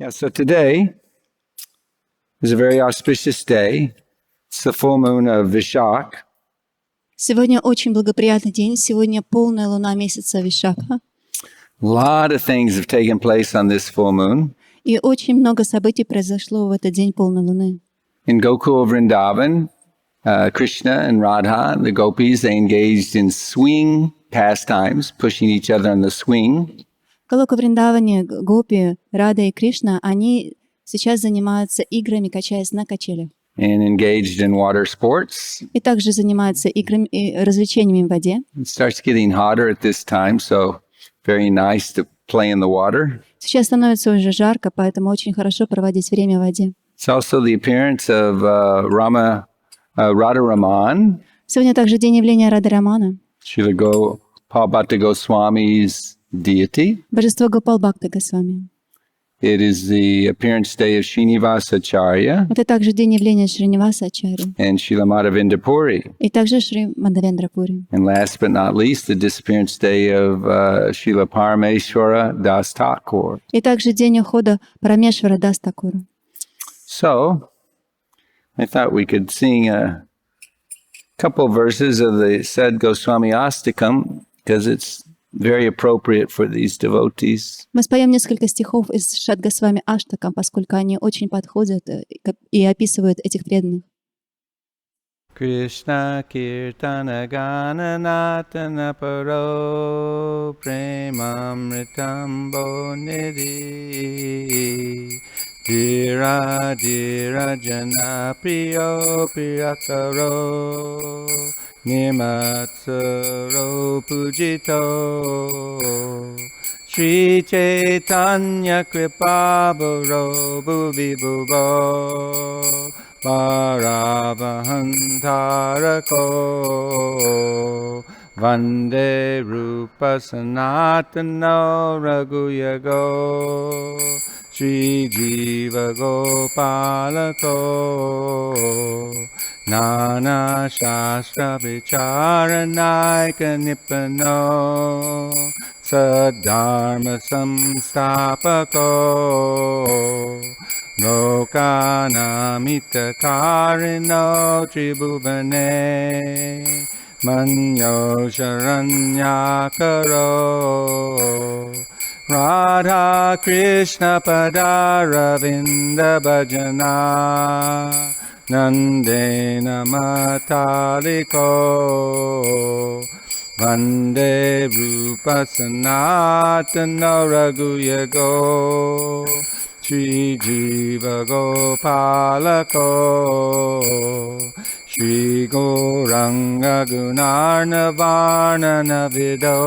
Yeah, so today is a very auspicious day. It's the full moon of Vishakha. Сегодня очень благоприятный день. Сегодня полная луна месяца Вишакха. A lot of things have taken place on this full moon. И очень много событий произошло в этот день полной луны. In Gokul Vrindavan, Krishna and Radha, the gopis, they engaged in swing pastimes, pushing each other on the swing. В Галока Вриндаване Гопи, Рада и Кришна, они сейчас занимаются играми, качаясь на качелях. And engaged in water sports. И также занимаются играми и развлечениями в воде. It starts getting hotter at this time, so very nice to play in the water. Сейчас становится уже жарко, поэтому очень хорошо проводить время в воде. It's also the appearance of Radharaman. Сегодня также день явления Радхарамана, Srila Prabhu Goswami's deity. божество Гопал Бхакта Госвами. It is the appearance day of Srinivas Acharya Это также день явления Шриниваса Ачарьи. and Srila Madhavendra Puri. И также Шри Мадхавендра Пури. And last but not least, the disappearance day of Srila Parameshvara Dasa Thakur. И также день ухода Парамешвара Даса Тхакура. So, I thought we could sing a couple verses of the said Goswami Astakam because it's very appropriate for these devotees. Мы споем несколько стихов из Шад Госвами Аштакам, поскольку они очень подходят и описывают этих преданных. Krishna Kirtana Gana Natana Paro Premamritam Bonidhi Dira Dira Jana Priyo Priyakaro Nimatsaro Pujito Shri Chaitanya Kripa Bhuro Bhuvi Bhuvo Paravahantarako Vande Rupa Sanatano Raghuyago Shri Jiva Gopalako Nana Shastra Vicharanaika Nipano Sadharma Samstapako Lokanamita Karino Tribhuvane Manyo Sharanyakaro Radha Krishna Padaravinda Bhajana Nandena Mataliko Vande Rupa Sanatana Raghuyago Shri Jiva Gopalako Shri Gauranga Gunarnavarnana Vido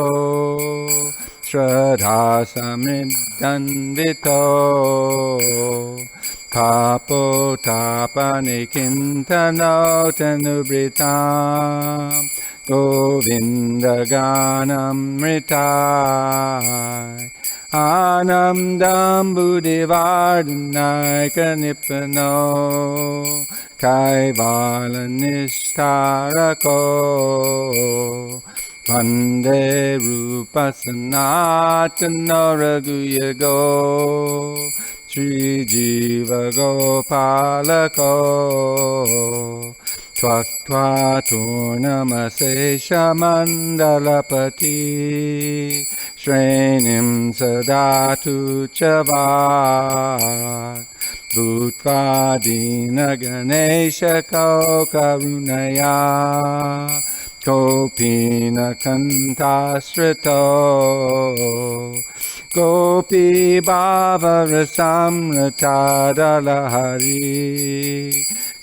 Shraddha Samriddhanvito Tapo Tapani Kintano Tanubritam Govinda Ganamritai Anandam Buddhivardhanaika Nipano Kaivala Nishtarako Vande Rupa Sanatana Raghuyago Shri Jiva Gopalako Tvaktva Turnamase Mandalapati Shrenim Sadatu Chavat Bhutva Dina Ganesha Karunaya Kopina Kantasrito Gopi Bhava Rasamrata Dalahari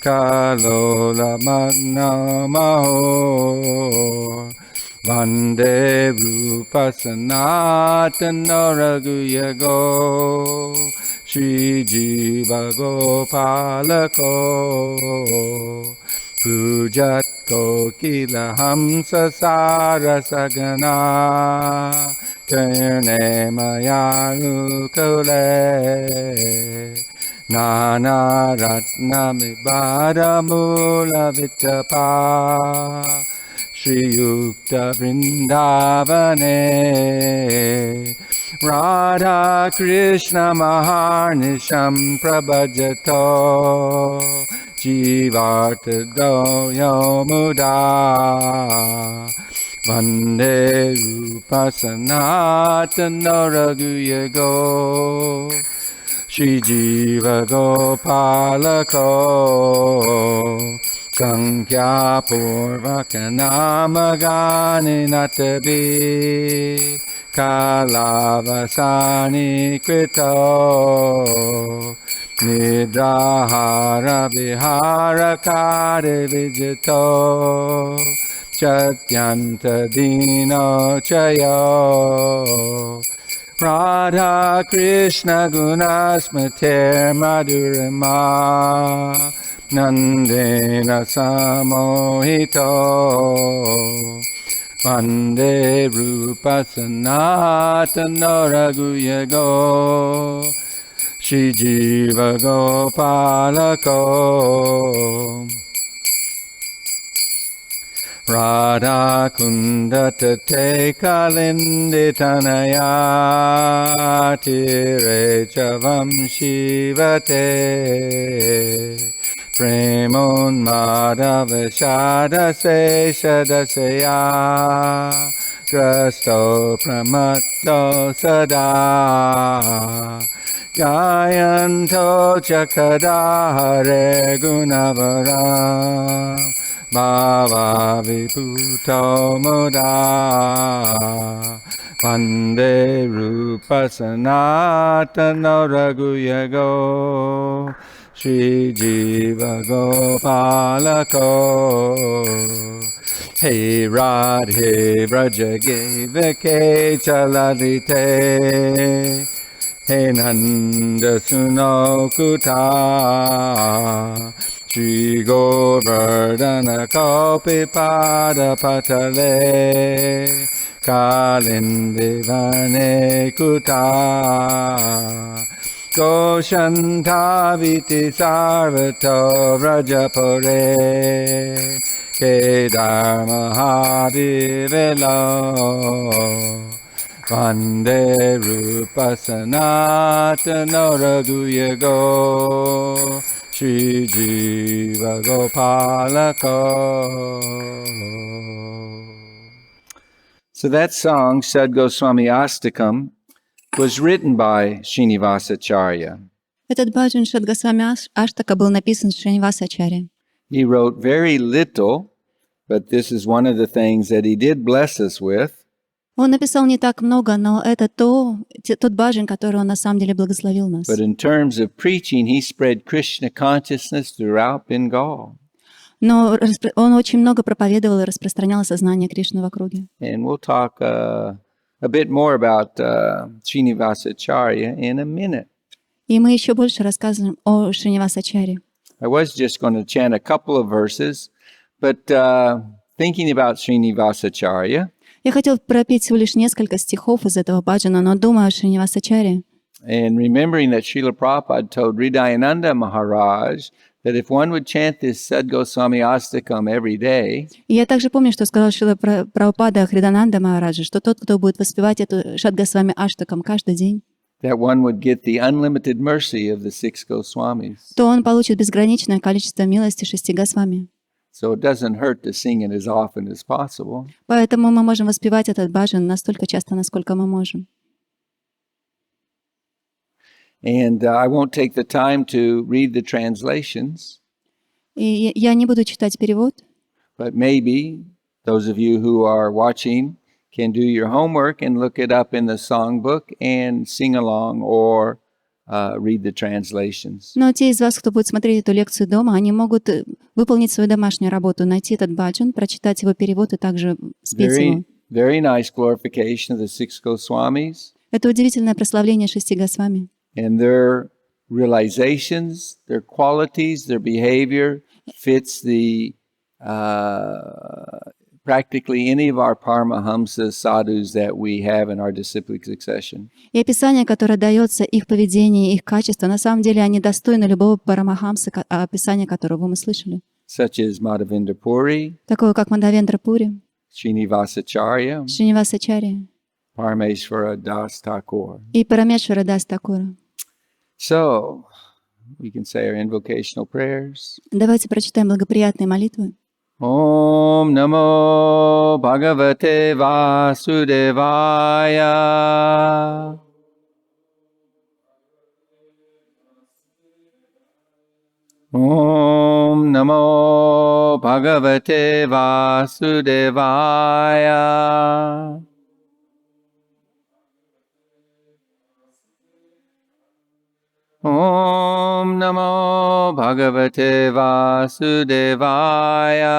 Kalola Magna Maho Vande Rupa Sanatana Raghuyago Shri Jiva Gopalako Pujat Kokila Hamsa Sarasagana Karne Mayarukule Nana Ratna Mibada Mula Vittapa Shri Yukta Vrindavane Radha Krishna Maharnisham Prabhajato Jivartado Yomuda Vande Rupa Sanatana Raghuyego Shri Jiva Gopalako Sankhya Purvaka Namagani Natabi Kalavasani Krito Nidrahara Vihara Kare Vijito Chatyanta Dino Chayo Radha Krishna Gunasmater Madhurima Nandena Samohito Vande Rupa Sanatana Raghuyego Shri Jiva Gopalako Radha Kunda Tate Kalindi Tanaya Tire Chavam Shivate Premun Madhaveshada Seshadasaya Grasto Pramatto Sada Gayanto Chakadahare Gunavaram Bhava Viputo Muda Vande Rupa Sanatana Raghuyego Shri Jiva Gopalako Hey Radhe Vraja Gevake Chaladite Hey Nanda Sunokuta Shri Govardhana Kaupipada Patale Kalindivane Kuta Goshantaviti Sarvato Vrajapure Kedar Mahavivilo Vande Rupa Sanatana Raghuyego Shri Jiva Gopalako. So that song, Sad Goswami Astakam, was written by Srinivas Acharya. Этот баджан Шад Госвами Аштака был написан Шриниваса Ачарьи. He wrote very little, but this is one of the things that he did bless us with. Он написал не так много, но это тот баджан, который он на самом деле благословил нас. But in terms of preaching, he spread Krishna consciousness throughout Bengal. Но он очень много проповедовал и распространял сознание Кришны в округе. And we'll talk a bit more about Srinivas Acharya in a minute. И мы еще больше рассказываем о Шриниваса Ачарьи. I was just going to chant a couple of verses, but thinking about Srinivas Acharya, Я хотел пропеть всего лишь несколько стихов из этого баджана, но думаю о Шриниваса Ачарьи. and remembering that Srila Prabhupada told Hridayananda Maharaj that if one would chant this Sad Goswami Astakam every day, И я также помню, что сказал Шрила Прабхупада Хридананда Махараджа, что тот, кто будет воспевать эту Шад Госвами Аштакам каждый день, that one would get the unlimited mercy of the six Goswamis. то он получит безграничное количество милости 6 Госвами. So it doesn't hurt to sing it as often as possible. Поэтому мы можем воспевать этот баджан настолько часто, насколько мы можем. And I won't take the time to read the translations, И я не буду читать перевод, but maybe those of you who are watching can do your homework and look it up in the songbook and sing along or read the translations. но те из вас, кто будет смотреть эту лекцию дома, они могут выполнить свою домашнюю работу, найти этот баджан, прочитать его перевод и также спеть его. Very nice glorification of the six Goswamis Это удивительное прославление 6 Госвами. and their realizations, their qualities, their behavior fits the practically any of our Paramahamsas, sadhus that we have in our disciplic succession. И описание, которое дается, их поведение, их качество, на самом деле они достойны любого парамахамса, описания которого мы слышали. Such as Madhavendra Puri, Такое, как Мадхавендра Пури, Srinivas Acharya, Шриниваса Ачарьи, Parameshvara Das Thakur. И Парамешвара Дас Тхакура. So, we can say our invocational prayers. Давайте прочитаем благоприятные молитвы. Om Namo Bhagavate Vasudevaya. Om Namo Bhagavate Vasudevaya. Om Namo Bhagavate Vasudevaya.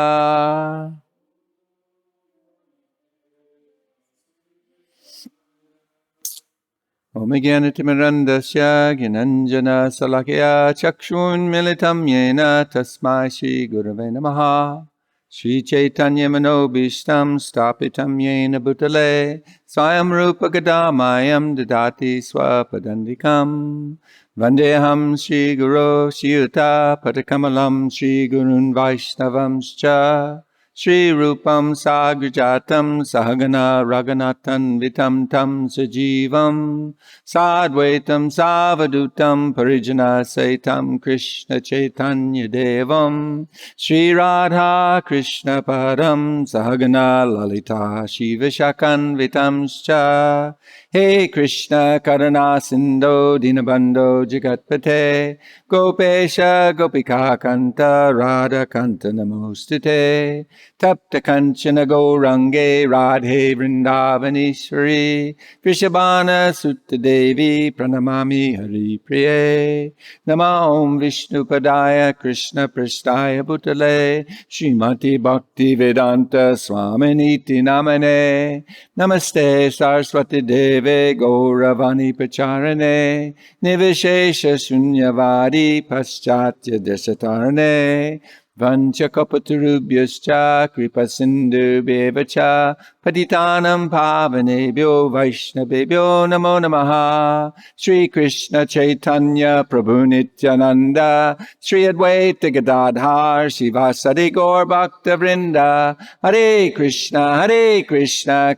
Om Jnanatimirandasya Gnananjana Salakya Chakshun Militam Yena Tasmai Shri Gurave Namaha. Shri Chaitanya Manobishtam Stapitam Yena Bhutale Swayam Rupa Gadamayam Dadati Swapadandikam. Vandeham Shri Guru Shiyuta Padakamalam Shri Gurun Vaishnavamscha. Shri Rupam Sagrajatam Sahagana Raganatan Vitam Tam Sajivam Sadvaitam Savadutam Parijana Saitam Krishna Chaitanya Devam Shri Radha Krishna Param Sahagana Lalita Shri Vishakan Vitamscha. Hey Krishna Karana Sindho Dinabandho Jagatpate Gopesha Gopika Kanta Radha Kanta Namostute Tapta Kanchana Gourange Radhe Vrindavaneshwari Vrishabhana Sutta Devi Pranamami Hari Priye Nama Om Vishnu Padaya Krishna Prasthaya Bhutale Srimati Bhakti Vedanta Swaminiti Namane Namaste Saraswati Devi Gauravani Pacharane Nivishesha Shunyavadi Paschatya Desatarane Vanchakapatarubhyascha Kripasindhu Bevacha Patitanam Pavanebhyo Vaishnavebhyo Namo Namaha. Shri Krishna Chaitanya Prabhu Nityananda Shri Advaita Gadadhar Sivasadi Gaur Bhakta Vrinda. Hare Krishna Krishna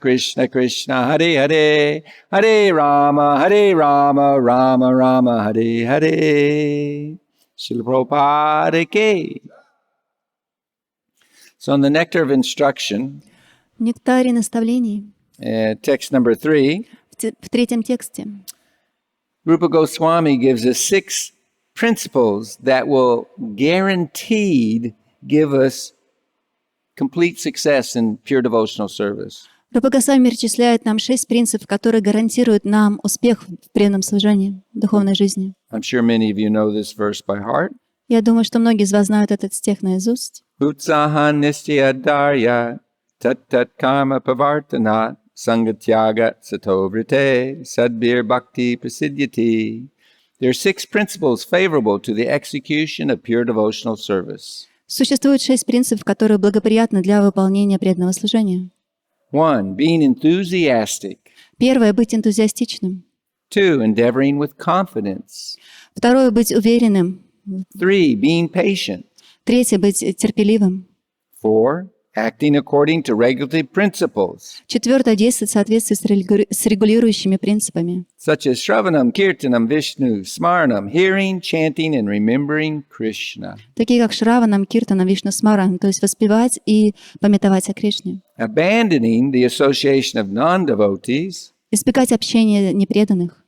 Krishna Hare Hare Hare Rama Rama Rama Hare Hare. Srila Prabhupada Ki. So on the nectar of instruction, В нектаре наставлений, text number 3, в третьем тексте, Rupa Goswami gives us 6 principles that will guaranteed give us complete success in pure devotional service. Рупа Госвами перечисляет нам 6 принципов, которые гарантируют нам успех в преданном служении, в духовной жизни. I'm sure many of you know this verse by heart. Я думаю, что многие из вас знают этот стих наизусть. Utsahan nishyadarya tat tat karma pavartana sangatyaga satovrite sadbir bhakti prasidyati. There are 6 principles favorable to the execution of pure devotional service. Существует 6 принципов, которые благоприятны для выполнения преданного служения. 1. Being enthusiastic. Первое — быть энтузиастичным. 2. Endeavoring with confidence. Второе — быть уверенным. 3. Being patient. Третье — быть терпеливым. 4. Acting according to regulative principles, Четвертое — действовать в соответствии с регулирующими принципами, such as Shravanam, Kirtanam, Vishnu, Smaranam, hearing, chanting, and remembering Krishna. такие как Шраванам, Киртанам, Вишну, Смаранам, то есть воспевать и памятовать о Кришне. Abandoning the association of non-devotees. Избегать общения непреданных.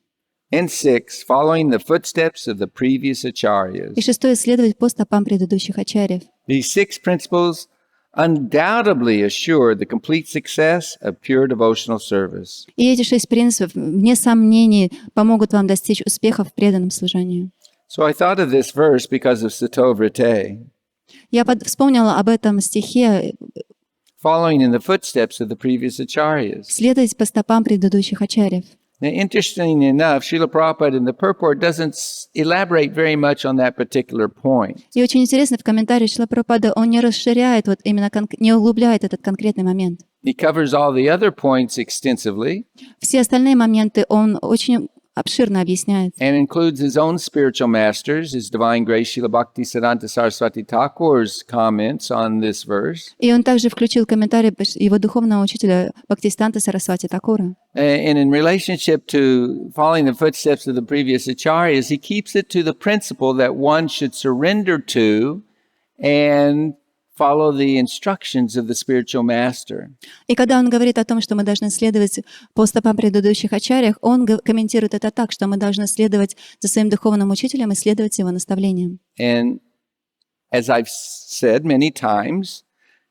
And 6. Following the footsteps of the previous И Acharyas. шестое — следовать по стопам предыдущих ачарьев. These 6 principles undoubtedly assure the complete success of pure devotional service. И эти 6 принципов, вне сомнений, помогут вам достичь успеха в преданном служении. So I thought of this verse because of Satovrite, Я вспомнила об этом стихе following in the footsteps of the previous Acharyas. «Следовать по стопам предыдущих ачарьев». Now, interestingly enough, Srila Prabhupada in the purport doesn't elaborate very much on that particular point. И очень интересно, в комментарии Шрила Прабхупада он не расширяет, вот именно не углубляет этот конкретный момент. He covers all the other points extensively, Все остальные моменты он очень обширно объясняет. And includes his own spiritual masters, his divine grace Srila Bhaktisiddhanta Saraswati Thakur's comments on this verse. И он также включил комментарий его духовного учителя Бхактисиданта Сарасвати Такура. And in relationship to following the footsteps of the previous acharyas, he keeps it to the principle that one should surrender to and follow the instructions of the spiritual master. И когда он говорит о том, что мы должны следовать по стопам предыдущих ачарьях, он комментирует это так, что мы должны следовать за своим духовным учителем и следовать его наставлениям. And as I've said many times,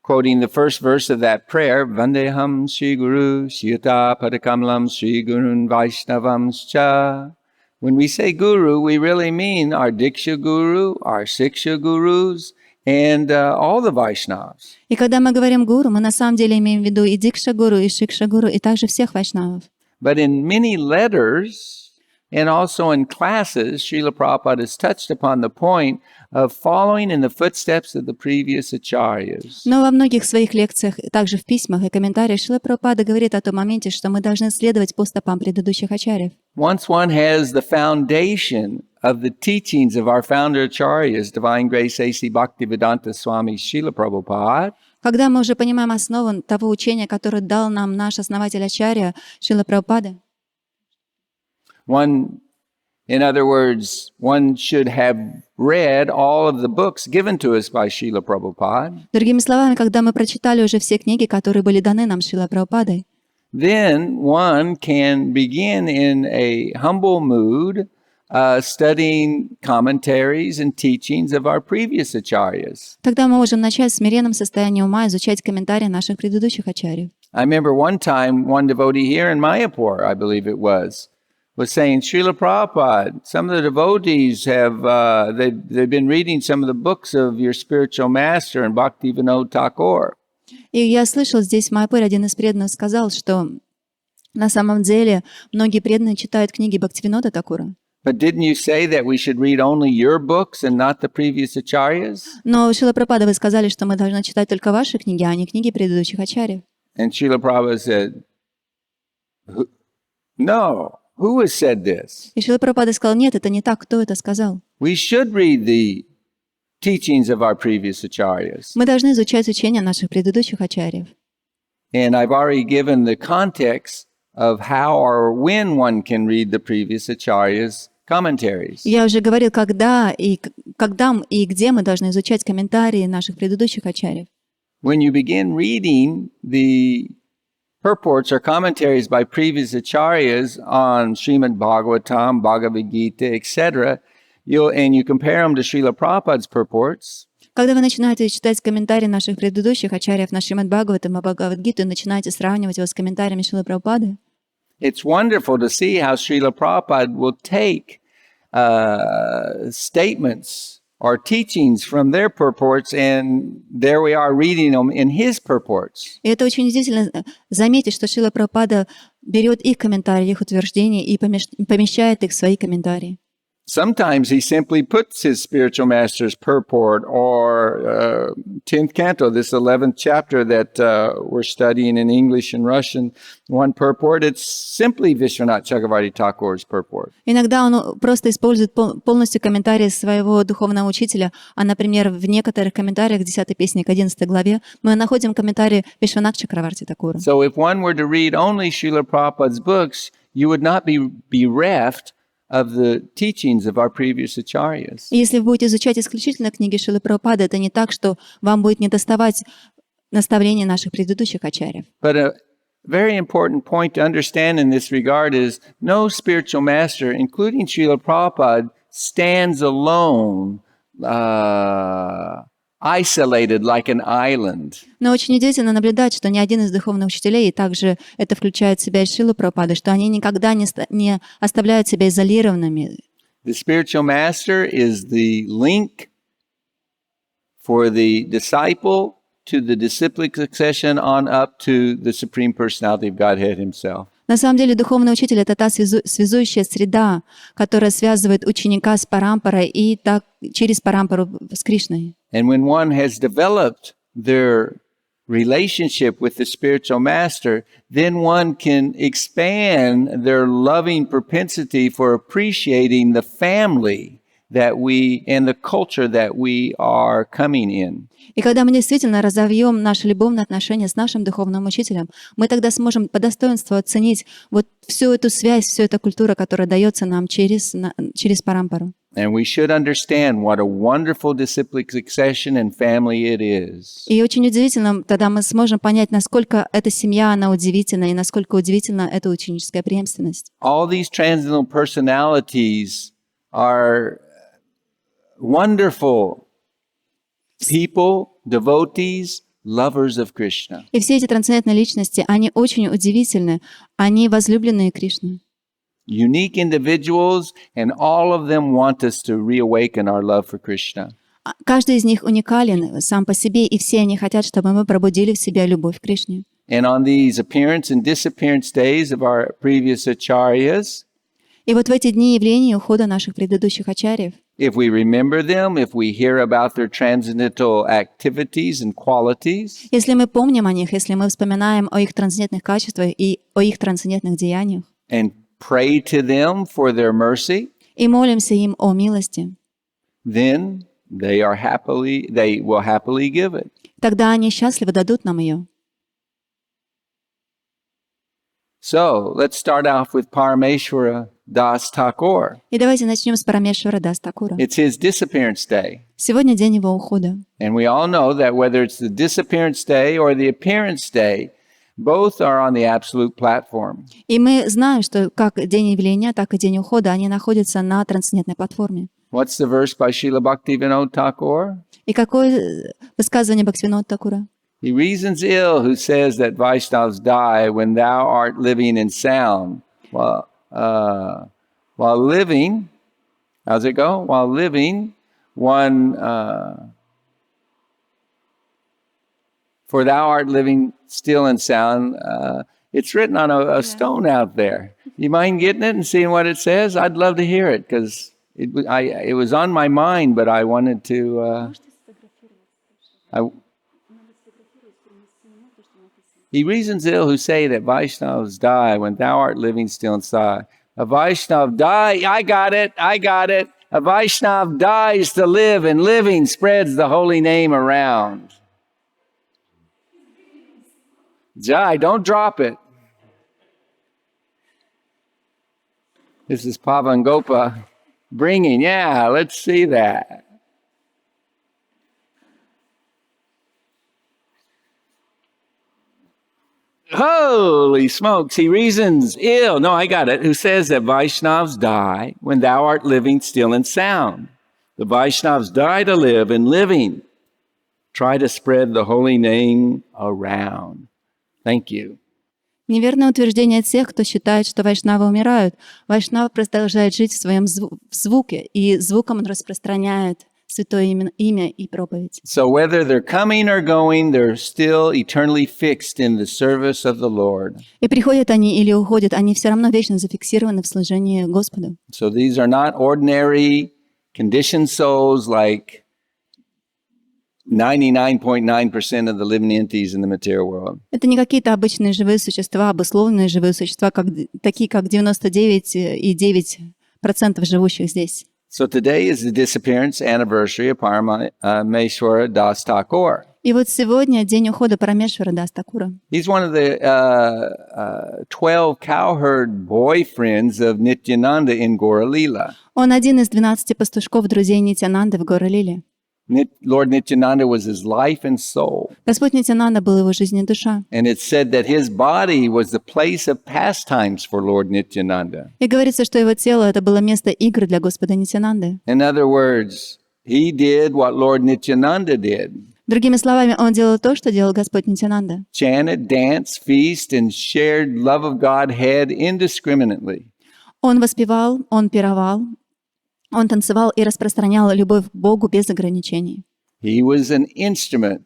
quoting the first verse of that prayer, Vandeham Sri Guru Siyata Padakamalam Sri Gurun Vaishnavamscha. When we say guru, we really mean our Diksha Guru, our Siksha Gurus, and all the Vaishnavas. И когда мы говорим гуру, мы на самом деле имеем в виду и Дикша Гуру, и Шикша Гуру, и также всех вайшнавов. But in many letters and also in classes, Srila Prabhupada has touched upon the point of following in the footsteps of the previous acharyas. Но во многих своих лекциях, также в письмах и комментариях, Шрила Прабхупада говорит о том моменте, что мы должны следовать по стопам предыдущих ачарьев. Once one has the foundation of the teachings of our founder acharyas, Divine Grace A.C. Bhaktivedanta Swami Srila Prabhupada, Когда мы уже понимаем основу того учения, которое дал нам наш основатель Ачарья, Шрила Прабхупада, one, in other words, one should have read all of the books given to us by Srila Prabhupada. другими словами, когда мы прочитали уже все книги, которые были даны нам Шрилой Прабхупадой, Then one can begin in a humble mood studying commentaries and teachings of our previous acharyas. тогда мы можем начать в смиренном состоянии ума изучать комментарии наших предыдущих ачарьев. I remember one time one devotee here in Mayapur, I believe it was saying, Srila Prabhupada, some of the devotees have, they've been reading some of the books of your spiritual master and Bhaktivinoda Thakur. И я слышал, здесь в Майапуре один из преданных сказал, что на самом деле многие преданные читают книги Бхактивинода Такура. But didn't you say that we should read only your books and not the previous acharyas? Но, Шрила Прабхупада, вы сказали, что мы должны читать только ваши книги, а не книги предыдущих ачарьев. And Srila Prabhupada said, no, who has said this? И Шрила Прабхупада сказал, нет, это не так, кто это сказал. We should read the teachings of our previous acharyas. Мы должны изучать учения наших предыдущих ачарьев. And I've already given the context of how or when one can read the previous acharyas' commentaries. Я уже говорил, когда и где мы должны изучать комментарии наших предыдущих ачарьев. When you begin reading the purports or commentaries by previous acharyas on Srimad Bhagavatam, Bhagavad Gita, etc., you compare them to Srila Prabhupada's purports, Когда вы начинаете читать комментарии наших предыдущих ачарьев на Шримад Бхагаватам и Бхагавад-гиту и начинаете сравнивать его с комментариями Шрилы Прабхупады, it's wonderful to see how Srila Prabhupada will take statements or teachings from their purports, and there we are reading them in his purports. И это очень удивительно заметить, что Шрила Прабхупада берет их комментарии, их утверждения и помещает их в свои комментарии. Sometimes he simply puts his spiritual master's purport or 10th canto, this 11th chapter that we're studying in English and Russian, one purport, it's simply Vishwanath Chakravarti Thakur's purport. Иногда он просто использует полностью комментарии своего духовного учителя, а, например, в некоторых комментариях к 10 песне, к 11 главе, мы находим комментарии Вишванатха Чакраварти Такура. So if one were to read only Srila Prabhupada's books, you would not be bereft of the teachings of our previous acharyas. И если вы будете изучать исключительно книги Шрилы Прабхупады, это не так, что вам будет недоставать наставлений наших предыдущих ачарьев. But a very important point to understand in this regard is no spiritual master, including Srila Prabhupada, stands alone, isolated like an island. Но очень удивительно наблюдать, что ни один из духовных учителей, и также это включает в себя и Шрилу Прабхупаду, что они никогда не оставляют себя изолированными. The spiritual master is the link for the disciple to the disciplic succession on up to the Supreme Personality of Godhead himself. На самом деле духовный учитель — это та связующая среда, которая связывает ученика с парампарой и так через парампару с Кришной. And when one has developed their relationship with the spiritual master, then one can expand their loving propensity for appreciating the family that we and the culture that we are coming in. И когда мы действительно разовьем наши любовные отношения с нашим духовным учителем, мы тогда сможем по достоинству оценить вот всю эту связь, всю эту культуру, которая дается нам через парампару. And we should understand what a wonderful disciplic succession and family it is. И очень удивительно, тогда мы сможем понять, насколько эта семья, она удивительна, и насколько удивительна эта ученическая преемственность. All these transcendental personalities are wonderful people, devotees, lovers of Krishna. И все эти трансцендентные личности, они очень удивительны, они возлюбленные Кришны. Unique individuals, and all of them want us to reawaken our love for Krishna. Каждый из них уникален сам по себе, и все они хотят, чтобы мы пробудили в себе любовь к Кришне. And on these appearance and disappearance days of our previous acharyas, И вот в эти дни явления и ухода наших предыдущих ачарьев, if we remember them, if we hear about their transcendental activities and qualities, если мы помним о них, если мы вспоминаем о их трансцендентных качествах и о их трансцендентных деяниях, and pray to them for their mercy, и молимся им о милости, then they will happily give it. тогда они счастливо дадут нам ее. So let's start off with Parameshvara Das Thakur. И давайте начнем с Парамешвара Даса Thakura. It's his disappearance day. Сегодня день его ухода. And we all know that whether it's the disappearance day or the appearance day, both are on the absolute platform. И мы знаем, что как день явления, так и день ухода, они находятся на трансцендентной платформе. What's the verse by Srila Bhaktivinoda Thakur? И какое высказывание Бхактивинода Thakura? He reasons ill who says that Vaishnavas die when thou art living in sound. While living, how's it go? While living, one, for thou art living still in sound. It's written on a stone out there. You mind getting it and seeing what it says? I'd love to hear it because it was on my mind, but I wanted to. He reasons ill who say that Vaishnavas die when thou art living still inside. A Vaishnav die, I got it. A Vaishnav dies to live, and living spreads the holy name around. Jai, don't drop it. This is Pavangopa bringing, let's see that. Holy smokes, he reasons ill, no, I got it, who says that Vaishnavas die when thou art living still and sound. The Vaishnavas die to live, and living try to spread the holy name around. Thank you. Неверное утверждение тех, кто считает, что вайшнавы умирают. Вайшнава продолжает жить в своем звуке, и звуком он распространяет святое имя и проповедь. So whether they're coming or going, they're still eternally fixed in the service of the Lord. И приходят они или уходят, они все равно вечно зафиксированы в служении Господу. So these are not ordinary conditioned souls like 99.9% of the living entities in the material world. Это не какие-то обычные живые существа, обусловленные живые существа, такие как 99,9% живущих здесь. So today is the disappearance anniversary of Parameshvara Das Thakur. И вот сегодня день ухода Парамешвара Даса Thakura. He's one of the 12 cowherd boyfriends of Nityananda in Gaura-lila. Он один из 12 пастушков друзей Нитянанды в Gaura-лиле. Lord Nityananda was his life and soul. Господь Нитянанда был его жизнь и душа. And it's said that his body was the place of pastimes for Lord Nityananda. И говорится, что его тело это было место игр для Господа Нитянанды. In other words, he did what Lord Nityananda did. Другими словами, он делал то, что делал Господь Нитянанда. Chanted, danced, feast, and shared love of Godhead indiscriminately. Он воспевал, он пировал, он танцевал и распространял любовь к Богу без ограничений. He was an instrument,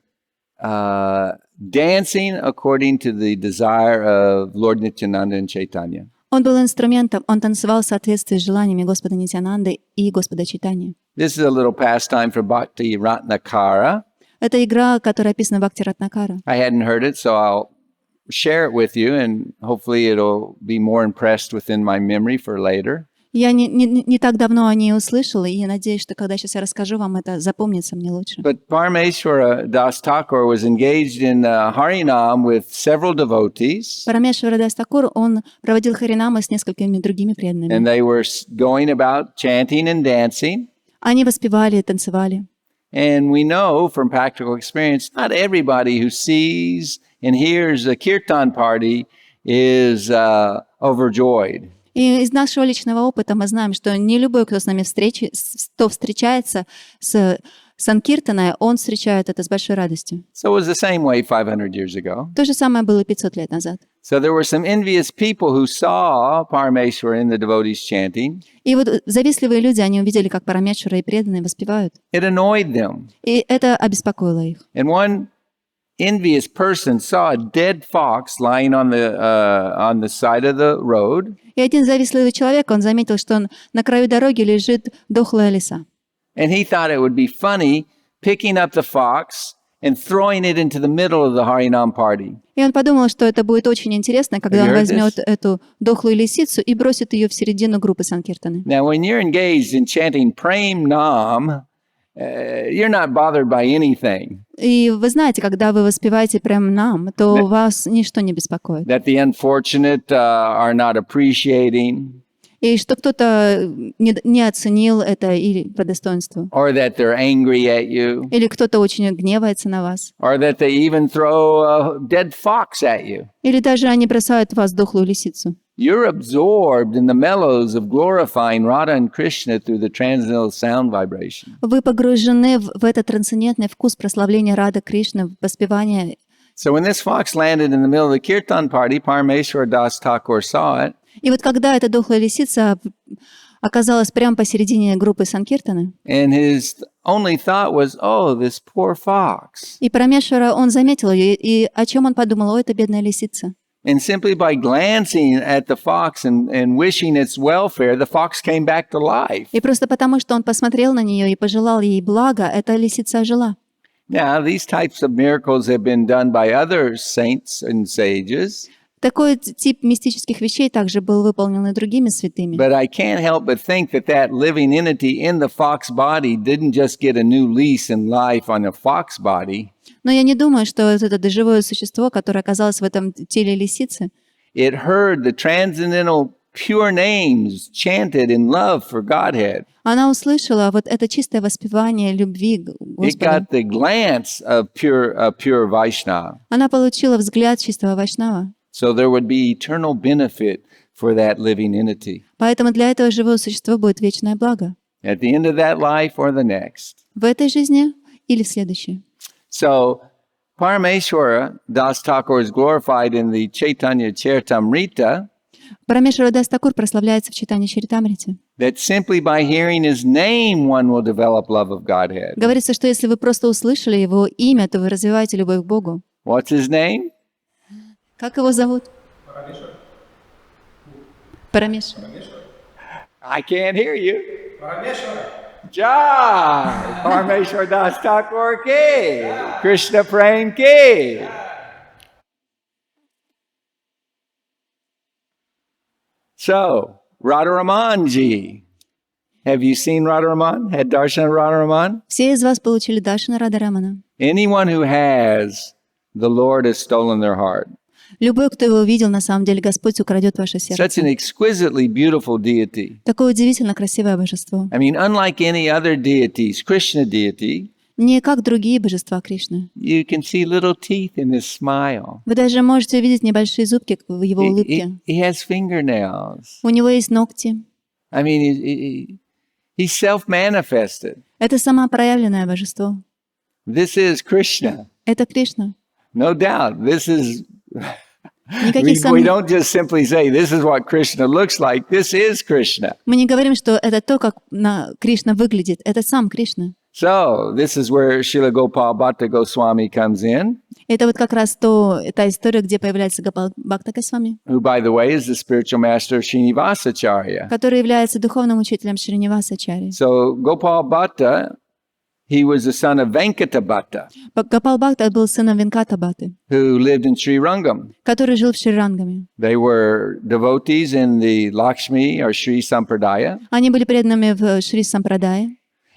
dancing according to the desire of Lord Nityananda and Chaitanya. Он был инструментом, он танцевал в соответствии с желаниями Господа Нитянанды и Господа Чайтаньи. This is a little pastime for Bhakti Ratnakara. Это игра, которая описана в Бхакти Ратнакара. I hadn't heard it, so I'll share it with you, and hopefully it'll be more impressed within my memory for later. Я не так давно о ней услышала, и надеюсь, что когда сейчас я расскажу вам, это запомнится мне лучше. But Parameshvara Das Thakur was engaged in Harinam with several devotees, Парамешвара Дас Тхакур, он проводил харинамы с несколькими другими and преданными. they were going about chanting and dancing. Они воспевали и танцевали. And we know from practical experience, not everybody who sees and hears a kirtan party is overjoyed. И из нашего личного опыта мы знаем, что не любой, кто с нами встречается с Санкиртаной, он встречает это с большой радостью. So it was the same way 500 years ago. То же самое было 500 лет назад. So there were some envious people who saw Parameshwara in the devotees chanting. И вот завистливые люди, они увидели, как Парамешвара и преданные воспевают. It annoyed them. И это обеспокоило их. And one envious person saw a dead fox lying on the side of the road. И один завистливый человек, он заметил, что на краю дороги лежит дохлая лиса. And he thought it would be funny picking up the fox and throwing it into the middle of the Harinam party. И он подумал, что это будет очень интересно, когда он Have you heard возьмет эту дохлую лисицу и бросит ее в середину группы Санкиртаны. Now, when you're engaged in chanting Prem Nam, you're not bothered by anything И вы знаете, когда вы воспеваете прям нам, то вас ничто не беспокоит. that the unfortunate are not appreciating, И что кто-то не оценил это или по достоинству. or that they're angry at you, Или кто-то очень гневается на вас. or that they even throw a dead fox at you. Или даже они бросают в вас дохлую лисицу. You're absorbed in the mellows of glorifying Radha and Krishna through the transcendental sound vibration. Вы погружены в этот трансцендентный вкус прославления Рады Кришны, воспевания. So when this fox landed in the middle of the kirtan party, Parameshwara Das Thakur saw it, И вот когда эта дохлая лисица оказалась прямо посередине группы Санкиртаны, and his only thought was, oh, this poor fox. и Парамешвара, он заметил ее, и о чем он подумал? О, это бедная лисица. And simply by glancing at the fox and wishing its welfare, the fox came back to life. И просто потому, что он посмотрел на нее и пожелал ей блага, эта лисица ожила. Now, these types of miracles have been done by other saints and sages, Такой тип мистических вещей также был выполнен и другими святыми. but I can't help but think that that living entity in the fox body didn't just get a new lease in life on a fox body. Но я не думаю, что это живое существо, которое оказалось в этом теле лисицы, It heard the transcendental pure names chanted in love for Godhead. она услышала вот это чистое воспевание любви к It Господу. got the glance of pure Vaishnava. Она получила взгляд чистого Вайшнава. So there would be eternal benefit for that living entity Поэтому для этого живого существа будет вечное благо. at the end of that life or the next. В этой жизни или в следующей. So Parameshwara Das Thakur is glorified in the Chaitanya Charitamrita Парамешвара Дас Тхакур прославляется в читании Чаритамрити. that simply by hearing his name one will develop love of Godhead. Говорится, что если вы просто услышали его имя, то вы развиваете любовь к Богу. What's his name? Как его зовут? Парамеш. I can't hear you. Jai! Parameshwara Das Thakur ki! Krishna Prem ki! So, Radharaman ji. Have you seen Radharaman? Had darshan of Radharaman? Все из вас получили Даршана Радхарамана. Anyone who has, the Lord has stolen their heart. Любой, кто его увидел, на самом деле Господь украдет ваше Such сердце. an exquisitely beautiful deity. Такое удивительно красивое божество. I mean, unlike any other deities, Krishna deity, Не как другие божества Кришны. you can see little teeth in his smile. Вы даже можете увидеть небольшие зубки в его улыбке. He has fingernails. У него есть ногти. I mean, he's self-manifested. Это самопроявленное божество. This is Krishna. Это Кришна. No doubt. This is... Никаких We сомнений. don't just simply say, this is what Krishna looks like. This is Krishna. Мы не говорим, что это то, как Кришна выглядит. Это сам Кришна. So, this is where Srila Gopal Bhatta Goswami comes in, Это вот как раз та история, где появляется Гопал Бхакта Госвами, who, by the way, is the spiritual master of Srinivasa Acharya. который является духовным учителем Шриниваса Ачарьи. So, Gopal Bhatta, he was the son of Venkatabhatta, Гопал Бхакта был сыном Венкатабхаты, who lived in Sri Rangam. который жил в Шри-Рангаме. They were devotees in the Lakshmi or Sri Sampradaya. Они были преданными в Шри Сампрадае.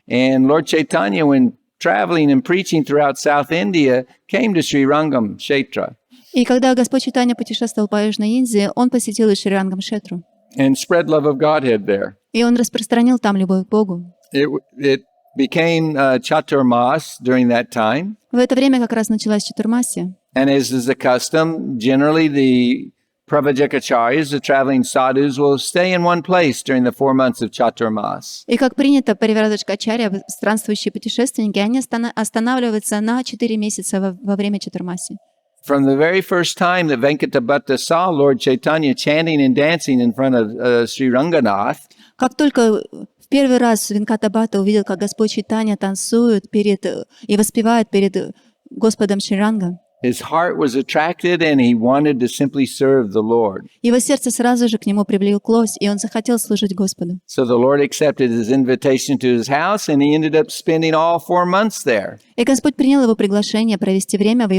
And Lord Chaitanya, when traveling and preaching throughout South India, came to Sri Rangam Kshetra И когда Господь Чайтанья путешествовал по Южной Индии, он посетил и Шри-Рангам-Кшетру. and spread love of Godhead there. И он распространил там любовь к Богу. It became Chaturmas during that time. В это время как раз началась Чатурмасия. And as is the custom, generally the Pravajacharyas, the traveling sadhus, will stay in one place during the 4 months of Chaturmas. И как принято, Париврадачка Ачарья, странствующие путешественники, они останавливаются на 4 месяца во время Чатурмаси. From the very first time that Venkatabhatta saw Lord Chaitanya chanting and dancing in front of Sri Ranganath, Как только в первый раз Венкатабхата увидел, как Господь Чайтанья танцует и воспевает перед Господом Шри-Ранга, his heart was attracted and he wanted to simply serve the Lord. его сердце сразу же к нему привлеклось, и он захотел служить Господу. So the Lord accepted his invitation to his house and he ended up spending all 4 months there. И Господь принял его приглашение провести время в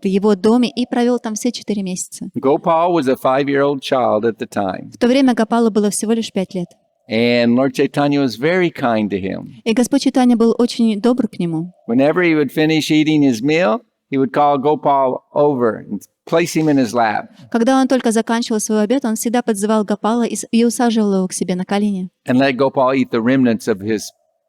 его доме и провел там все 4 месяца. Gopal was a 5-year-old child at the time. В то время Гопалу было всего лишь 5 лет. And Lord Chaitanya was very kind to him. И Господь Чайтанья был очень добр к нему. Whenever he would finish eating his meal, he would call Gopal over and place him in his lap Когда он только заканчивал свой обед, он всегда подзывал Гопала и усаживал его к себе на колени. and let Gopal eat the remnants of his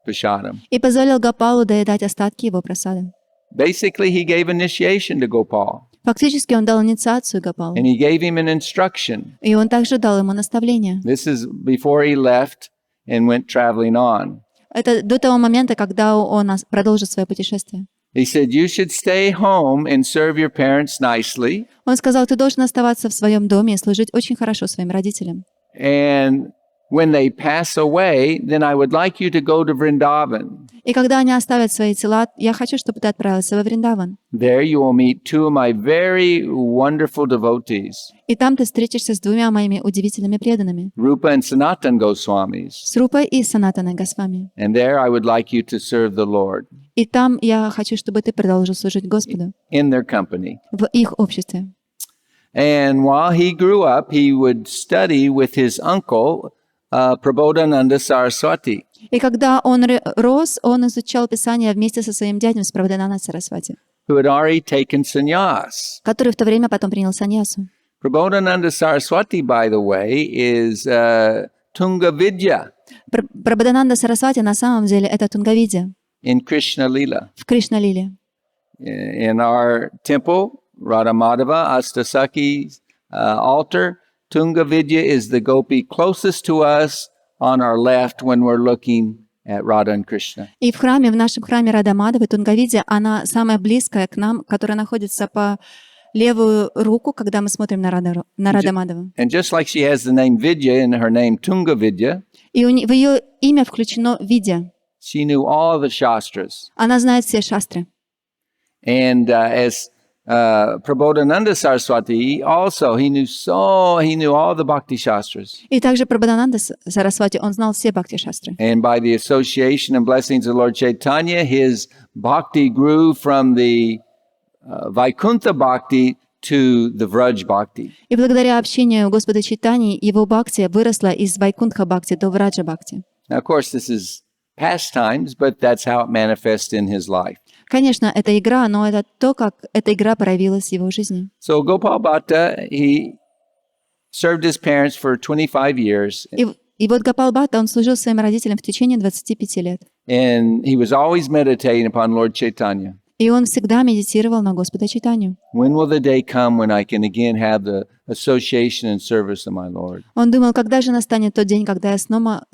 prashadam. И позволил Гопалу доедать остатки его просада. Basically, he gave initiation to Gopal Фактически он дал инициацию Гопалу. and he gave him an instruction. И он также дал ему наставление. This is before he left and went traveling on. Это до того момента, когда он продолжит свое путешествие. He said, you should stay home and serve your parents nicely. Он сказал, ты должен оставаться в своем доме и служить очень хорошо своим родителям. And when they pass away, then I would like you to go to Vrindavan. И когда они оставят свои тела, я хочу, чтобы ты отправился во Вриндаван. There you will meet 2 of my very wonderful devotees, И там ты встретишься с 2 моими удивительными преданными, Rupa and Sanatan Goswamis. с Рупой и Санатаной Госвами. And there I would like you to serve the Lord И там я хочу, чтобы ты продолжил служить Господу in their company. в их обществе. And while he grew up, he would study with his uncle, Prabodhananda Saraswati. И когда он рос, он изучал Писание вместе со своим дядей Прабодхананда Сарасвати, who had already taken sannyas. который в то время потом принял саньясу. Prabodhananda Saraswati, by the way, is Tunga Vidya Прабодхананда Сарасвати на самом деле это Тунгавидья in Krishna Lila. в Кришна-лиле. In our temple, Radha Madhava, Astasaki's altar, Tunga Vidya is the gopi closest to us on our left when we're looking at Radha and Krishna. И в нашем храме Рада Мадхавы, Тунгавидья, она самая близкая к нам, которая находится по левую руку, когда мы смотрим на Рада Мадхаву. And just like she has the name Vidya in her name Tunga Vidya, И в ее имя включено Видя. she knew all the Shastras. Она знает все шастры. And as Prabodhananda Saraswati, he knew all the Bhakti Shastras. И также Прабодхананда Сарасвати, он знал все бхакти-шастры. And by the association and blessings of Lord Chaitanya, his bhakti grew from the Vaikuntha Bhakti to the Vraj Bhakti. И благодаря общению Господа Чайтаньи, его бхакти выросла из Вайкунтха бхакти до Враджа бхакти. Now, of course, this is past times, but that's how it manifests in his life. Конечно, это игра, но это то, как эта игра проявилась в его жизни. So Gopal Bhatta, he served his parents for 25 years, И вот Гопал Бхатта, он служил своим родителям в течение 25 лет. and he was always meditating upon Lord Chaitanya. И он всегда медитировал на Господа Чайтанью. When will the day come when I can again have the association and service of my Lord? Он думал, когда же настанет тот день, когда я снова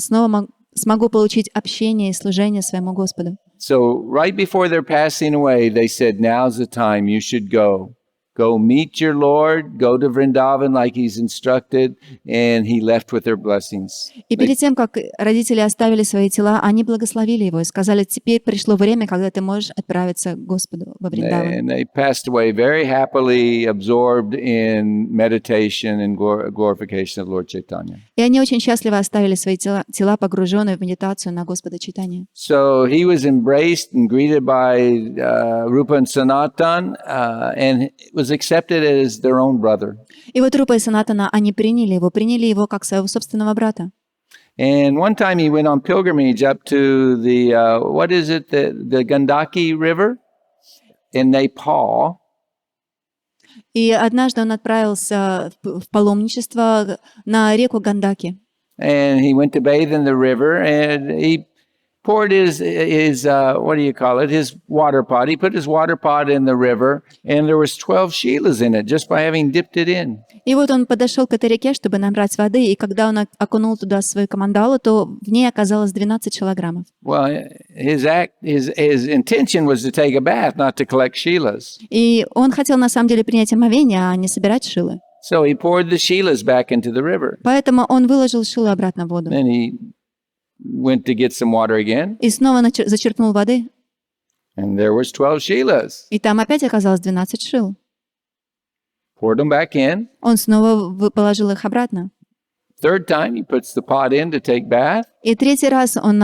смогу получить общение и служение своему Господу. So right before they're passing away, they said, now's the time you should go go meet your Lord, go to Vrindavan like he's instructed, and he left with their blessings. И перед тем, как родители оставили свои тела, они благословили его и сказали: теперь пришло время, когда ты можешь отправиться к Господу во Вриндаван. And they passed away very happily, absorbed in meditation and glorification of Lord Chaitanya. И они очень счастливо оставили свои тела, погруженные в медитацию на Господа Чайтанью. So he was embraced and greeted by Rupa and Sanatan, and was accepted as their own brother. И вот Рупа и Санатана, они приняли его как своего собственного брата. And one time he went on pilgrimage up to the the Gandaki River in Nepal. И однажды он отправился в паломничество на реку Гандаки. And he went to bathe in the river, and he poured his water pot. He put his water pot in the river, and there was 12 Shilas in it just by having dipped it in. И вот он подошел к этой реке, чтобы набрать воды, и когда он окунул туда свою камандалу, то в ней оказалось 12 шилограммов. Well, his intention was to take a bath, not to collect Shilas. И он хотел на самом деле принять омовение, а не собирать шилы. So he poured the Shilas back into the river. Поэтому он выложил шилы обратно в воду. Then he went to get some water again. И снова зачерпнул воды. And there was 12 Shilas. И там опять оказалось 12 шил. Poured them back in. Он снова положил их обратно. Third time he puts the pot in to take bath. И третий раз он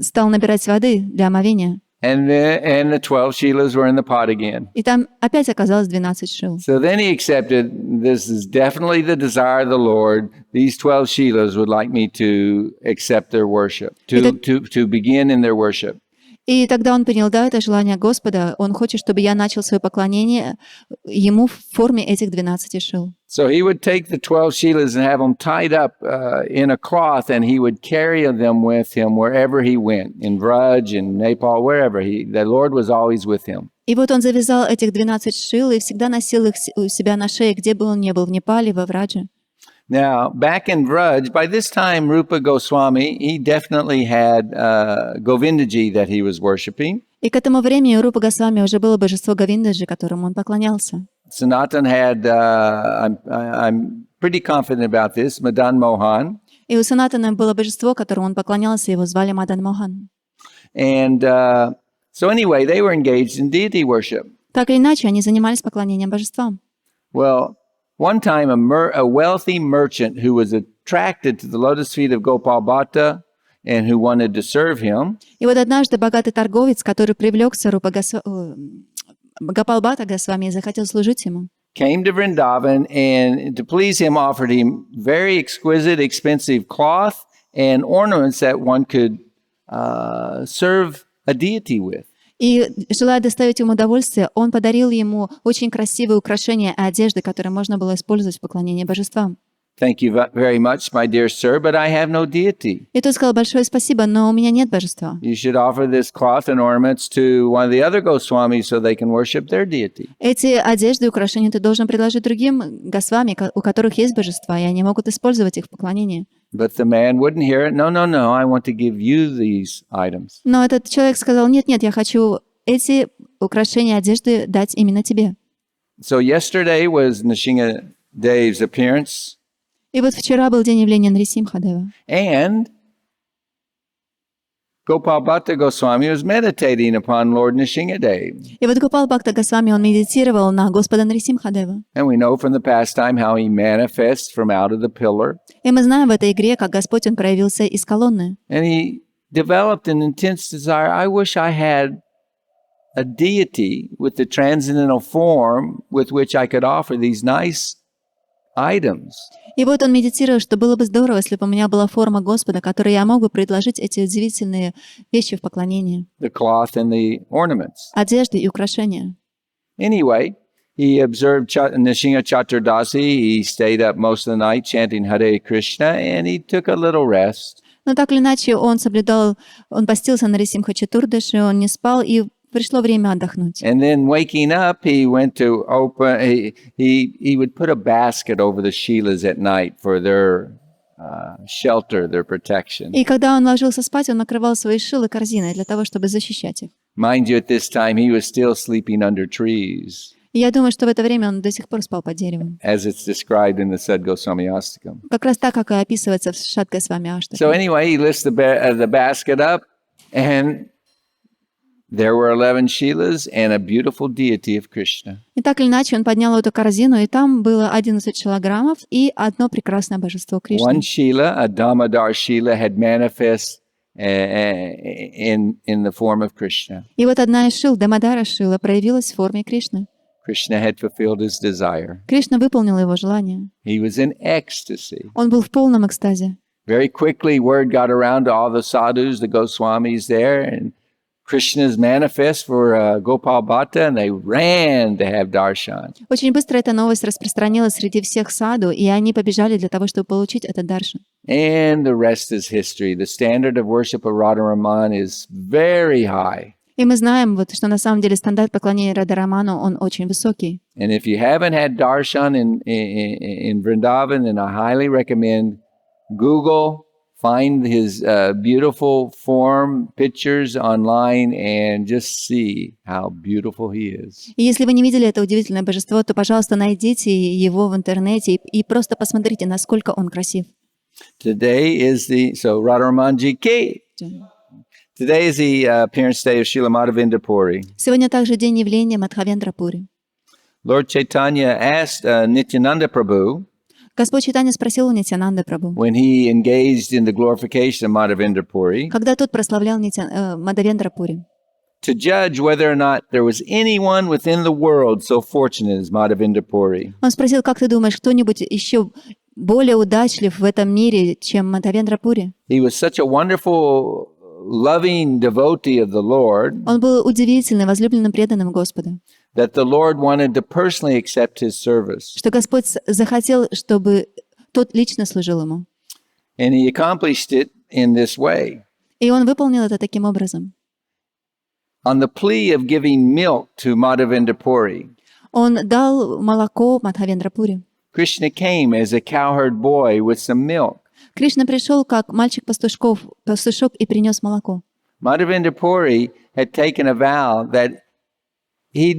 стал набирать воды для омовения. And the 12 Shilas were in the pot again. И там опять оказалось 12 шил. So then he accepted, this is definitely the desire of the Lord. These 12 Shilas would like me to accept their worship, to begin in their worship. И тогда он принял, да, это желание Господа. Он хочет, чтобы я начал свое поклонение ему в форме этих 12 шил. So he would take the 12 Shilas and have them tied up in a cloth, and he would carry them with him wherever he went, in Vraj, in Nepal, wherever. The Lord was always with him. И вот он завязал этих 12 шил и всегда носил их у себя на шее, где бы он ни был, в Непале, во Врадже. Now, back in Vraj, by this time, Rupa Goswami, he definitely had Govindaji that he was worshipping. И к этому времени у Рупы Госвами уже было божество Говиндаджи, которому он поклонялся. Sanatan had, I'm pretty confident about this, Madan Mohan. И у Санатана было божество, которому он поклонялся, его звали Мадан Мохан. And so anyway, they were engaged in deity worship. Так или иначе, они занимались поклонением божествам. Well, one time a wealthy merchant who was attracted to the lotus feet of Gopal Bhatta and who wanted to serve him. И вот однажды богатый торговец, который привлекся Гопал Бхатта Госвами и захотел служить ему, came to Vrindavan and to please him offered him very exquisite, expensive cloth and ornaments that one could serve a deity with. И, желая доставить ему удовольствие, он подарил ему очень красивые украшения и одежды, которые можно было использовать в поклонении божествам. Thank you very much, my dear sir, but I have no deity. И тот сказал: большое спасибо, но у меня нет божества. You should offer this cloth and ornaments to one of the other Goswamis so they can worship their deity. Эти одежды и украшения ты должен предложить другим Госвами, у которых есть божества, и они могут использовать их в поклонении. But the man wouldn't hear it. No, I want to give you these items. Но этот человек сказал: нет, я хочу эти украшения, одежды дать именно тебе. So yesterday was Nrsimha Dev's appearance. И вот вчера был день явления Нрисимхадева. And Gopal Bhatta Goswami was meditating upon Lord Nrsimhadev. И вот Гопал Бхакта Госвами, он медитировал на Господа Нрисимхадева. And we know from the pastime how he manifests from out of the pillar. И мы знаем в этой игре, как Господь, он проявился из колонны. And he developed an intense desire. I wish I had a deity with the transcendental form with which I could offer these nice items. И вот он медитировал, что было бы здорово, если бы у меня была форма Господа, которой я мог бы предложить эти удивительные вещи в поклонении. The cloth and the ornaments. Одежды и украшения. Anyway, he observed Nrsimha Chaturdasi. He stayed up most of the night chanting Hare Krishna, and he took a little rest. Но так или иначе, он постился на Нрисимха Чатурдаши, он не спал, и пришло время отдохнуть. And then waking up, he went to he would put a basket over the Shilas at night for their shelter, their protection. И когда он ложился спать, он накрывал свои шилы корзиной для того, чтобы защищать их. Mind you, at this time, he was still sleeping under trees. И я думаю, что в это время он до сих пор спал под деревом. as it's described in the Sad Goswami Astakam. Как раз так, как и описывается в Шатка с вами So anyway, he lifts the basket up, and there were 11 Shilas and a beautiful deity of Krishna. И так или иначе он поднял эту корзину, и там было 11 шилограммов и одно прекрасное божество Кришны. One Shila, a Damodar Shila, had manifest in the form of Krishna. И вот одна из шил, Дамодара шила, проявилась в форме Кришны. Krishna had fulfilled his desire. Кришна выполнил его желание. He was in ecstasy. Он был в полном экстазе. Very quickly, word got around to all the sadhus, the Goswamis there, and Krishna's manifest for Gopal Bhatta, and they ran to have darshan. Очень быстро эта новость распространилась среди всех саду, и они побежали для того, чтобы получить этот даршан. And the rest is history. The standard of worship of Radharaman is very high. И мы знаем, вот, что на самом деле стандарт поклонения Радхараману, он очень высокий. And if you haven't had darshan in Vrindavan, then I highly recommend Google, find his beautiful form, pictures online, and just see how beautiful he is. И если вы не видели это удивительное божество, то, пожалуйста, найдите его в интернете и просто посмотрите, насколько он красив. Today is Radharaman Ji Ki. Today is the appearance day of Srila Madhavendra Puri. Сегодня также день явления Мадхавендра Пури. Lord Chaitanya asked Nityananda Prabhu, Господь Чайтанья спросил у Нитьянанды Прабху, when he engaged in the glorification of Madhavendra Puri, когда тот прославлял Мадхавендра Пури, to judge whether or not there was anyone within the world so fortunate as Madhavendra Puri. он спросил, как ты думаешь, кто-нибудь еще более удачлив в этом мире, чем Мадхавендра Пури? He was such a wonderful, loving devotee of the Lord Он был удивительным, возлюбленным, преданным Господа, that the Lord wanted to personally accept his service. что Господь захотел, чтобы тот лично служил ему. And he accomplished it in this way. И он выполнил это таким образом. On the plea of giving milk to Madhavendra Puri, Он дал молоко Мадхавендра Пури. Krishna came as a cowherd boy with some milk. Кришна пришел как мальчик-пастушок и принес молоко. Madhavendra Puri had taken a vow that he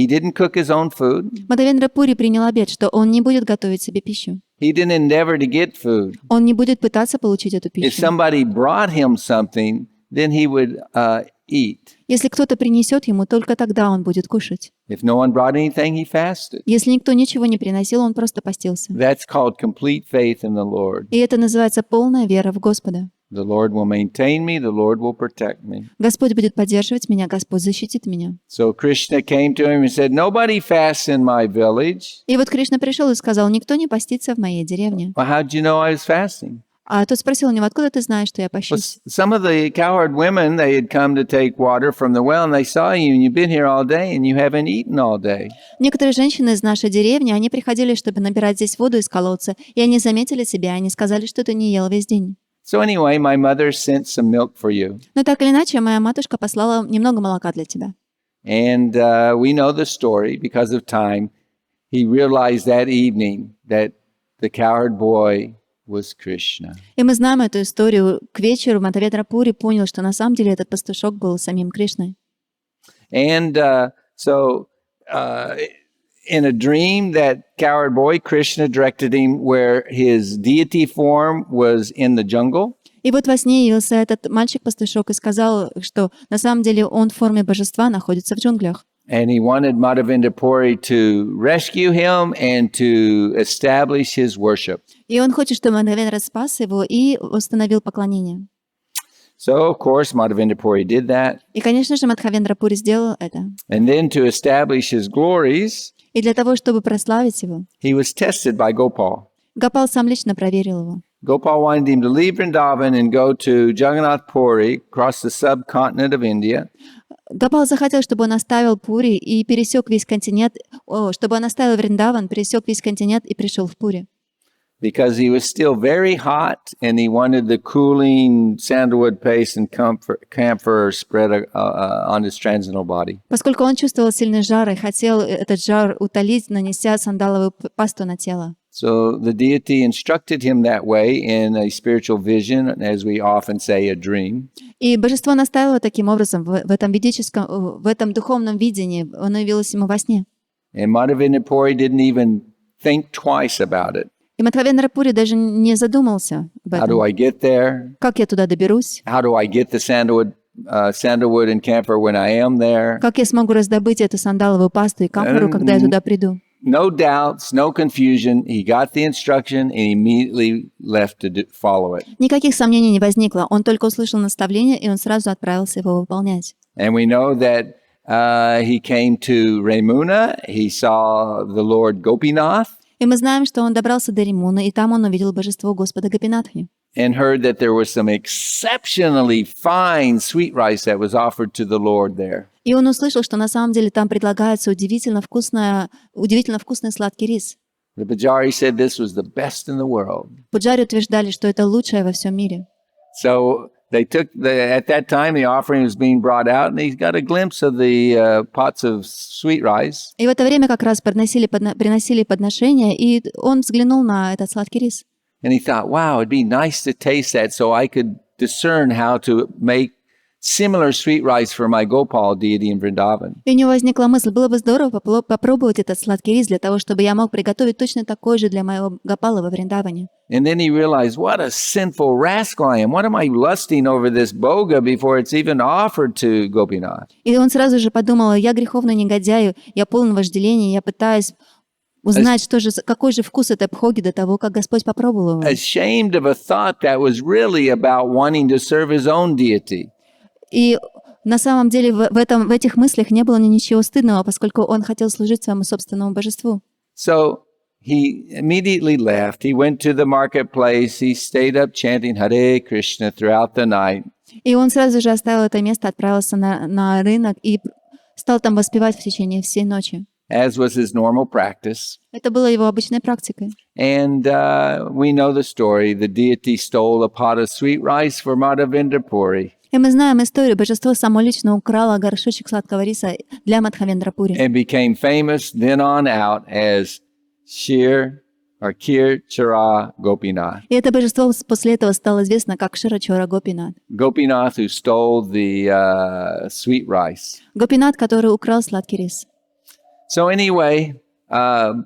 didn't cook his own food. Мадхавендра Пури принял обет, что он не будет готовить себе пищу. He didn't endeavor to get food. Он не будет пытаться получить эту If пищу. somebody brought him something, then he would eat. Если кто-то принесет ему, только тогда он будет кушать. If no one brought anything, he fasted. Если никто ничего не приносил, он просто постился. That's called complete faith in the Lord. И это называется полная вера в Господа. The Lord will maintain me, the Lord will protect me. Господь будет поддерживать меня, Господь защитит меня. So Krishna came to him and said, nobody fasts in my village. И вот Кришна пришел и сказал, никто не постится в моей деревне. Well, how'd you know I was fasting? А тот спросил у него, откуда ты знаешь, что я Well, пощусь? some of the cowherd women, they had come to take water from the well, and they saw you, and you've been here all day, and you haven't eaten all day. Некоторые женщины из нашей деревни, они приходили, чтобы набирать здесь воду из колодца, и они заметили себя, они сказали, что ты не ел весь день. So anyway, my mother sent some milk for you. Но так или иначе, моя матушка послала немного молока для тебя. And we know the story because of time. He realized that evening that the cowherd boy was Krishna. И мы знаем эту историю. К вечеру Мадхавендра Пури понял, что на самом деле этот пастушок был самим Кришной. And so in a dream, that cowherd boy, Krishna directed him where his deity form was in the jungle. И вот во сне явился этот мальчик-пастушок и сказал, что на самом деле он в форме божества находится в джунглях. And he wanted Madhavendra Puri to rescue him and to establish his worship. И он хочет, чтобы Мадхавендра спас его и установил поклонение. So, of course, Madhavendra Puri did that. И, конечно же, Мадхавендра Пури сделал это. And then to establish his glories, И для того, чтобы прославить его, he was tested by Gopal. Гопал сам лично проверил его. Gopal wanted him to leave Vrindavan and go to Jagannath Puri, across the subcontinent of India. Гопал захотел, чтобы он оставил Пури и пересек весь континент, чтобы он оставил Вриндаван, пересек весь континент и пришел в Пури. Because he was still very hot and he wanted the cooling sandalwood paste and camphor spread on his transcendental body. Поскольку он чувствовал сильный жар и хотел этот жар утолить, нанеся сандаловую пасту на тело. So the deity instructed him that way in a spiritual vision, as we often say, a dream. И божество наставило таким образом в этом ведическом, в этом духовном видении. Оно явилось ему во сне. And Madhavendra Puri didn't even think twice about it. И Мадхавендра Пури даже не задумался об How do этом. I get there? Как я туда доберусь? How do I get the sandalwood and camphor when I am there? Как я смогу раздобыть эту сандаловую пасту и камфору, когда я туда приду? No doubts, no confusion. He got the instruction and immediately left to follow it. Никаких сомнений не возникло. Он только услышал наставление, и он сразу отправился его выполнять. And we know that he came to Ramuna. He saw the Lord Gopinath И мы знаем, что он добрался до Римуна, и там он увидел божество Господа Гопинатхи. and heard that there was some exceptionally fine sweet rice that was offered to the Lord there. И он услышал, что на самом деле там предлагается удивительно вкусный сладкий рис. The Pujari said this was the best in the world. Пуджари утверждали, что это лучшее во всем мире. So they at that time, the offering was being brought out, and he got a glimpse of the pots of sweet rice. И в это время как раз приносили подношения, и он взглянул на этот сладкий рис. And he thought, wow, it'd be nice to taste that so I could discern how to make similar sweet rice for my Gopal deity in Vrindavan. И у него возникла мысль, было бы здорово попробовать этот сладкий рис для того, чтобы я мог приготовить точно такой же для моего Гопала во Вриндаване. And then he realized, what a sinful rascal I am. What am I lusting over this boga before it's even offered to Gopinath? И он сразу же подумал, я греховный негодяй, я полон вожделения, я пытаюсь узнать, какой же вкус этой пхоги до того, как Господь попробовал его. Ashamed of a thought that was really about wanting to serve his own deity. И на самом деле в этих мыслях не было ничего стыдного, поскольку он хотел служить своему собственному божеству. So he immediately left. He went to the marketplace. He stayed up chanting Hare Krishna throughout the night. И он сразу же оставил это место, отправился на рынок и стал там воспевать в течение всей ночи. As was his normal practice. Это было его обычной практикой. And we know the story. The deity stole a pot of sweet rice for Madhavendra Puri. И мы знаем историю. Божество само лично украло горшочек сладкого риса для Мадхавендра Пури. And became famous then on out as Kir Chara Gopinath. И это божество после этого стало известно как Ширачора Гопинат. Gopinath who stole the sweet rice. Гопинат, который украл сладкий рис. So anyway,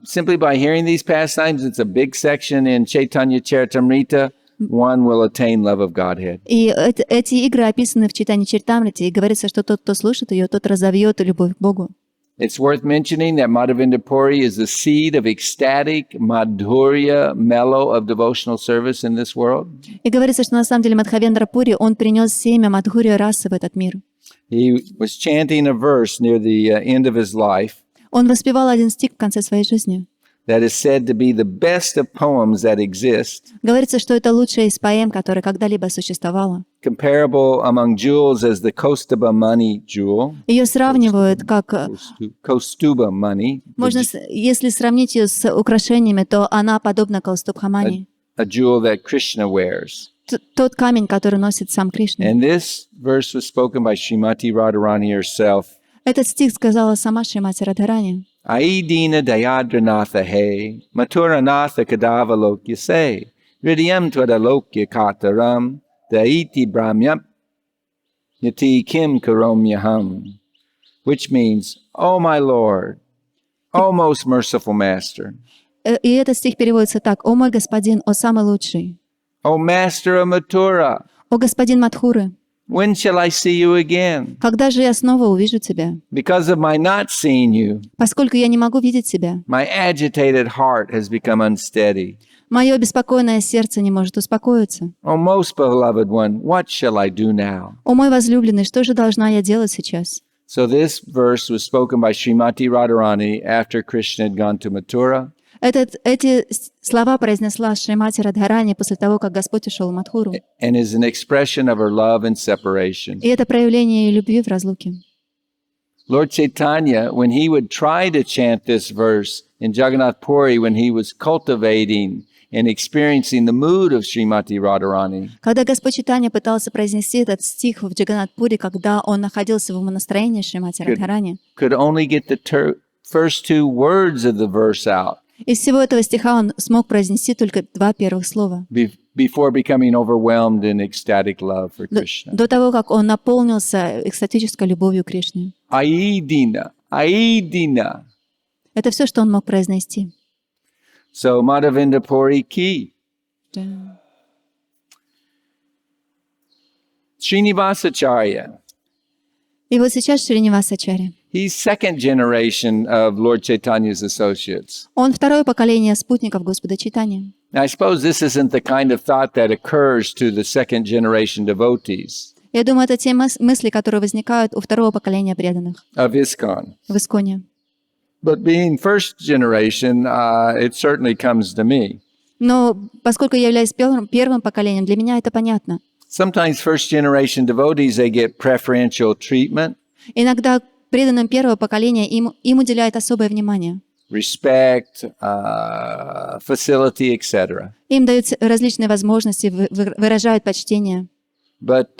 simply by hearing these pastimes, it's a big section in Chaitanya Charitamrita, one will attain love of Godhead. И эти игры описаны в Чайтанья Чаритамрите, и говорится, что тот, кто слушает ее, тот разовьет любовь к Богу. It's worth mentioning that Madhavendra Puri is the seed of ecstatic madhurya mellow of devotional service in this world. И говорится, что на самом деле Мадхавендра Пури, он принес семя Мадхурия расы в этот мир. He was chanting a verse near the end of his life. Он воспевал один стих в конце своей жизни. That is said to be the best of poems that exist. Говорится, что это лучшая из поэм, которая когда-либо существовала. Comparable among jewels as the Kaustubha money jewel. Ее сравнивают как... Kaustubha money. Можно, если сравнить ее с украшениями, то она подобна Каустубхамани. A jewel that Krishna wears. Тот камень, который носит сам Кришна. And this verse was spoken by Srimati Radharani herself. Этот стих сказала сама Шримати Радхарани. Aidina dayadranatha he, maturanatha kadavalokya se, ridyam twadalokya kataram, daiti brahmyam, yati kim karomyaham. Which means, O my Lord, O most merciful Master. И этот стих переводится так: «О мой господин, о самый лучший, O Master of Mathura, о господин Мадхуры, when shall I see you again? когда же я снова увижу тебя? Because of my not seeing you, Поскольку я не могу видеть тебя, my agitated heart has become unsteady. мое беспокойное сердце не может успокоиться. O most beloved one, what shall I do now? О мой возлюбленный, что же должна я делать сейчас?» So this verse was spoken by Srimati Radharani after Krishna had gone to Mathura. Эти слова произнесла Шримати Радхарани после того, как Господь ушел в Мадхуру. And is an expression of her love and separation. И это проявление ее любви в разлуке. Lord Chaitanya, when he would try to chant this verse in Jagannath Puri, when he was cultivating and experiencing the mood of Srimati Radharani, Когда Господь Чайтанья пытался произнести этот стих в Джаганнат-Пури, когда он находился в умонастроении Шримати Радхарани, could only get the first two words of the verse out. Из всего этого стиха он смог произнести только 2 первых слова. Before becoming overwhelmed in ecstatic love for Krishna. До того, как он наполнился экстатической любовью к Кришне. Aidina, Aidina. Это все, что он мог произнести. So Madhavendra Puri ki. Да. Srinivas Acharya. И вот сейчас Шринивас Ачарья. He's second generation of Lord Chaitanya's associates. Он второе поколение спутников Господа Чайтаньи. Now, I suppose this isn't the kind of thought that occurs to the second generation devotees Я думаю, это те мысли, которые возникают у второго поколения преданных of ISKCON. в Исконе. But being first generation, it certainly comes to me. Но поскольку я являюсь первым поколением, для меня это понятно. Sometimes first generation devotees, they get preferential treatment, Иногда преданным первого поколения им уделяют особое внимание. respect, facility, etc. Им дают различные возможности, выражают почтение. But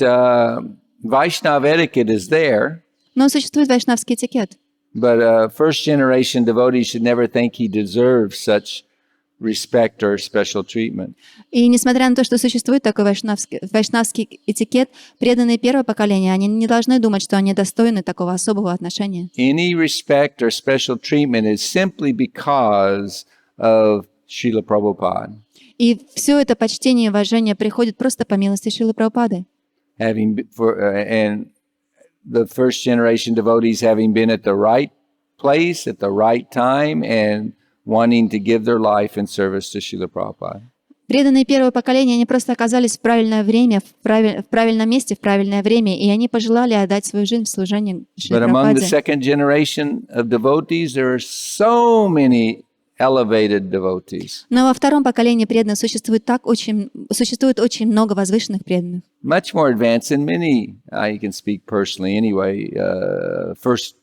Vaishnava etiquette is there, Но существует вайшнавский этикет. but first generation devotee should never think he deserves such respect or special treatment. И несмотря на то, что существует такой вайшнавский этикет, преданные первого поколения, они не должны думать, что они достойны такого особого отношения. Any respect or special treatment is simply because of Srila Prabhupada. И все это почтение и уважение приходит просто по милости Шрилы Прабхупады. And the first generation devotees having been at the right place at the right time and wanting to give their life in service to Srila Prabhupada. Преданные первого поколения, они просто оказались в правильное время, в правильном месте, в правильное время, и они пожелали отдать свою жизнь в служение Шри But among the Прабхупаде. second generation of devotees, there are so many elevated devotees. Но во втором поколении преданных существует очень много возвышенных преданных. Much more advanced than many, I can speak personally anyway, first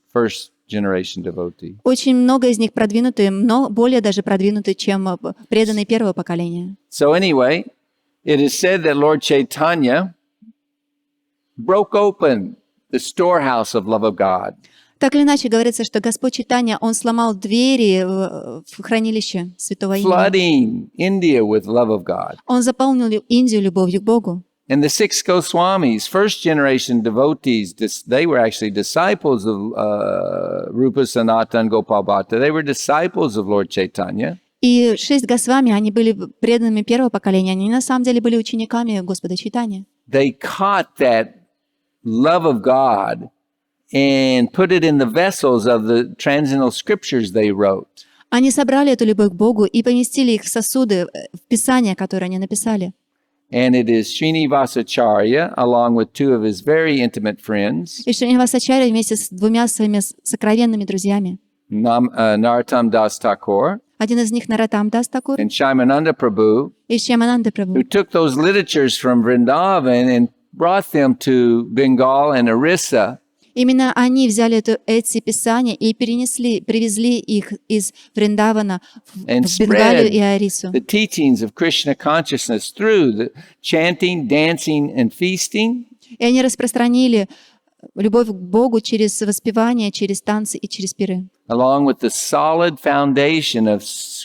generation devotee. Очень много из них продвинутые, но более даже продвинутые, чем преданные первого поколения. So anyway, it is said that Lord Chaitanya broke open the storehouse of love of God. Так или иначе, говорится, что Господь Чайтанья, Он сломал двери в хранилище Святого Имени. Flooding India with love of God. Он заполнил Индию любовью к Богу. And the 6 Goswamis, first generation devotees, they were actually disciples of Rupa Sanatana Gopal Bhatta. They were disciples of Lord Chaitanya. И 6 Госвами, они были преданными первого поколения, они на самом деле были учениками Господа Чайтаньи. They caught that love of God and put it in the vessels of the transcendental scriptures they wrote. Они собрали эту любовь к Богу и поместили их в сосуды, в Писания, которые они написали. And it is Srinivas Acharya, along with 2 of his very intimate friends, И Шринивас Ачарья вместе с 2 своими сокровенными друзьями. Narottam Das Thakur Один из них Наротам Дас Тхакур and Shyamananda Prabhu, и Шьямананда Прабху. who took those literatures from Vrindavan and brought them to Bengal and Orissa. Именно они взяли эти писания и привезли их из Вриндавана в And Бенгалию и spread Орису. the teachings of Krishna consciousness through the chanting, dancing, and feasting, И они распространили любовь к Богу через воспевание, через танцы и через пиры. along with the solid foundation of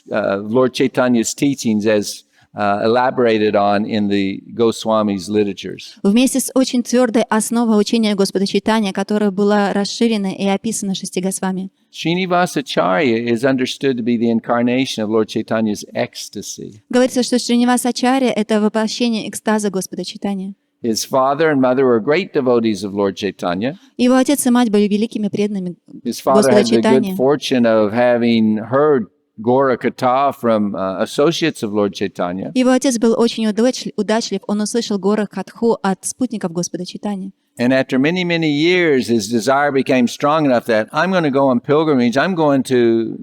Lord Chaitanya's teachings as elaborated on in the Goswami's literatures. Вместе с очень твердой основой учения Господа Чайтаньи, которая была расширена и описана 6 Госвами. Srinivas Acharya is understood to be the incarnation of Lord Chaitanya's ecstasy. Говорится, что Шринивас Ачарья — это воплощение экстаза Господа Чайтаньи. His father and mother were great devotees of Lord Chaitanya. Его отец и мать были великими преданными His father Господа had the good Чайтаньи. fortune of having heard Gora Katha from associates of Lord Chaitanya. Его отец был очень удачлив, он услышал Гора Катху от спутников Господа Чайтаньи. And after many, many years, his desire became strong enough that I'm going to go on pilgrimage. I'm going to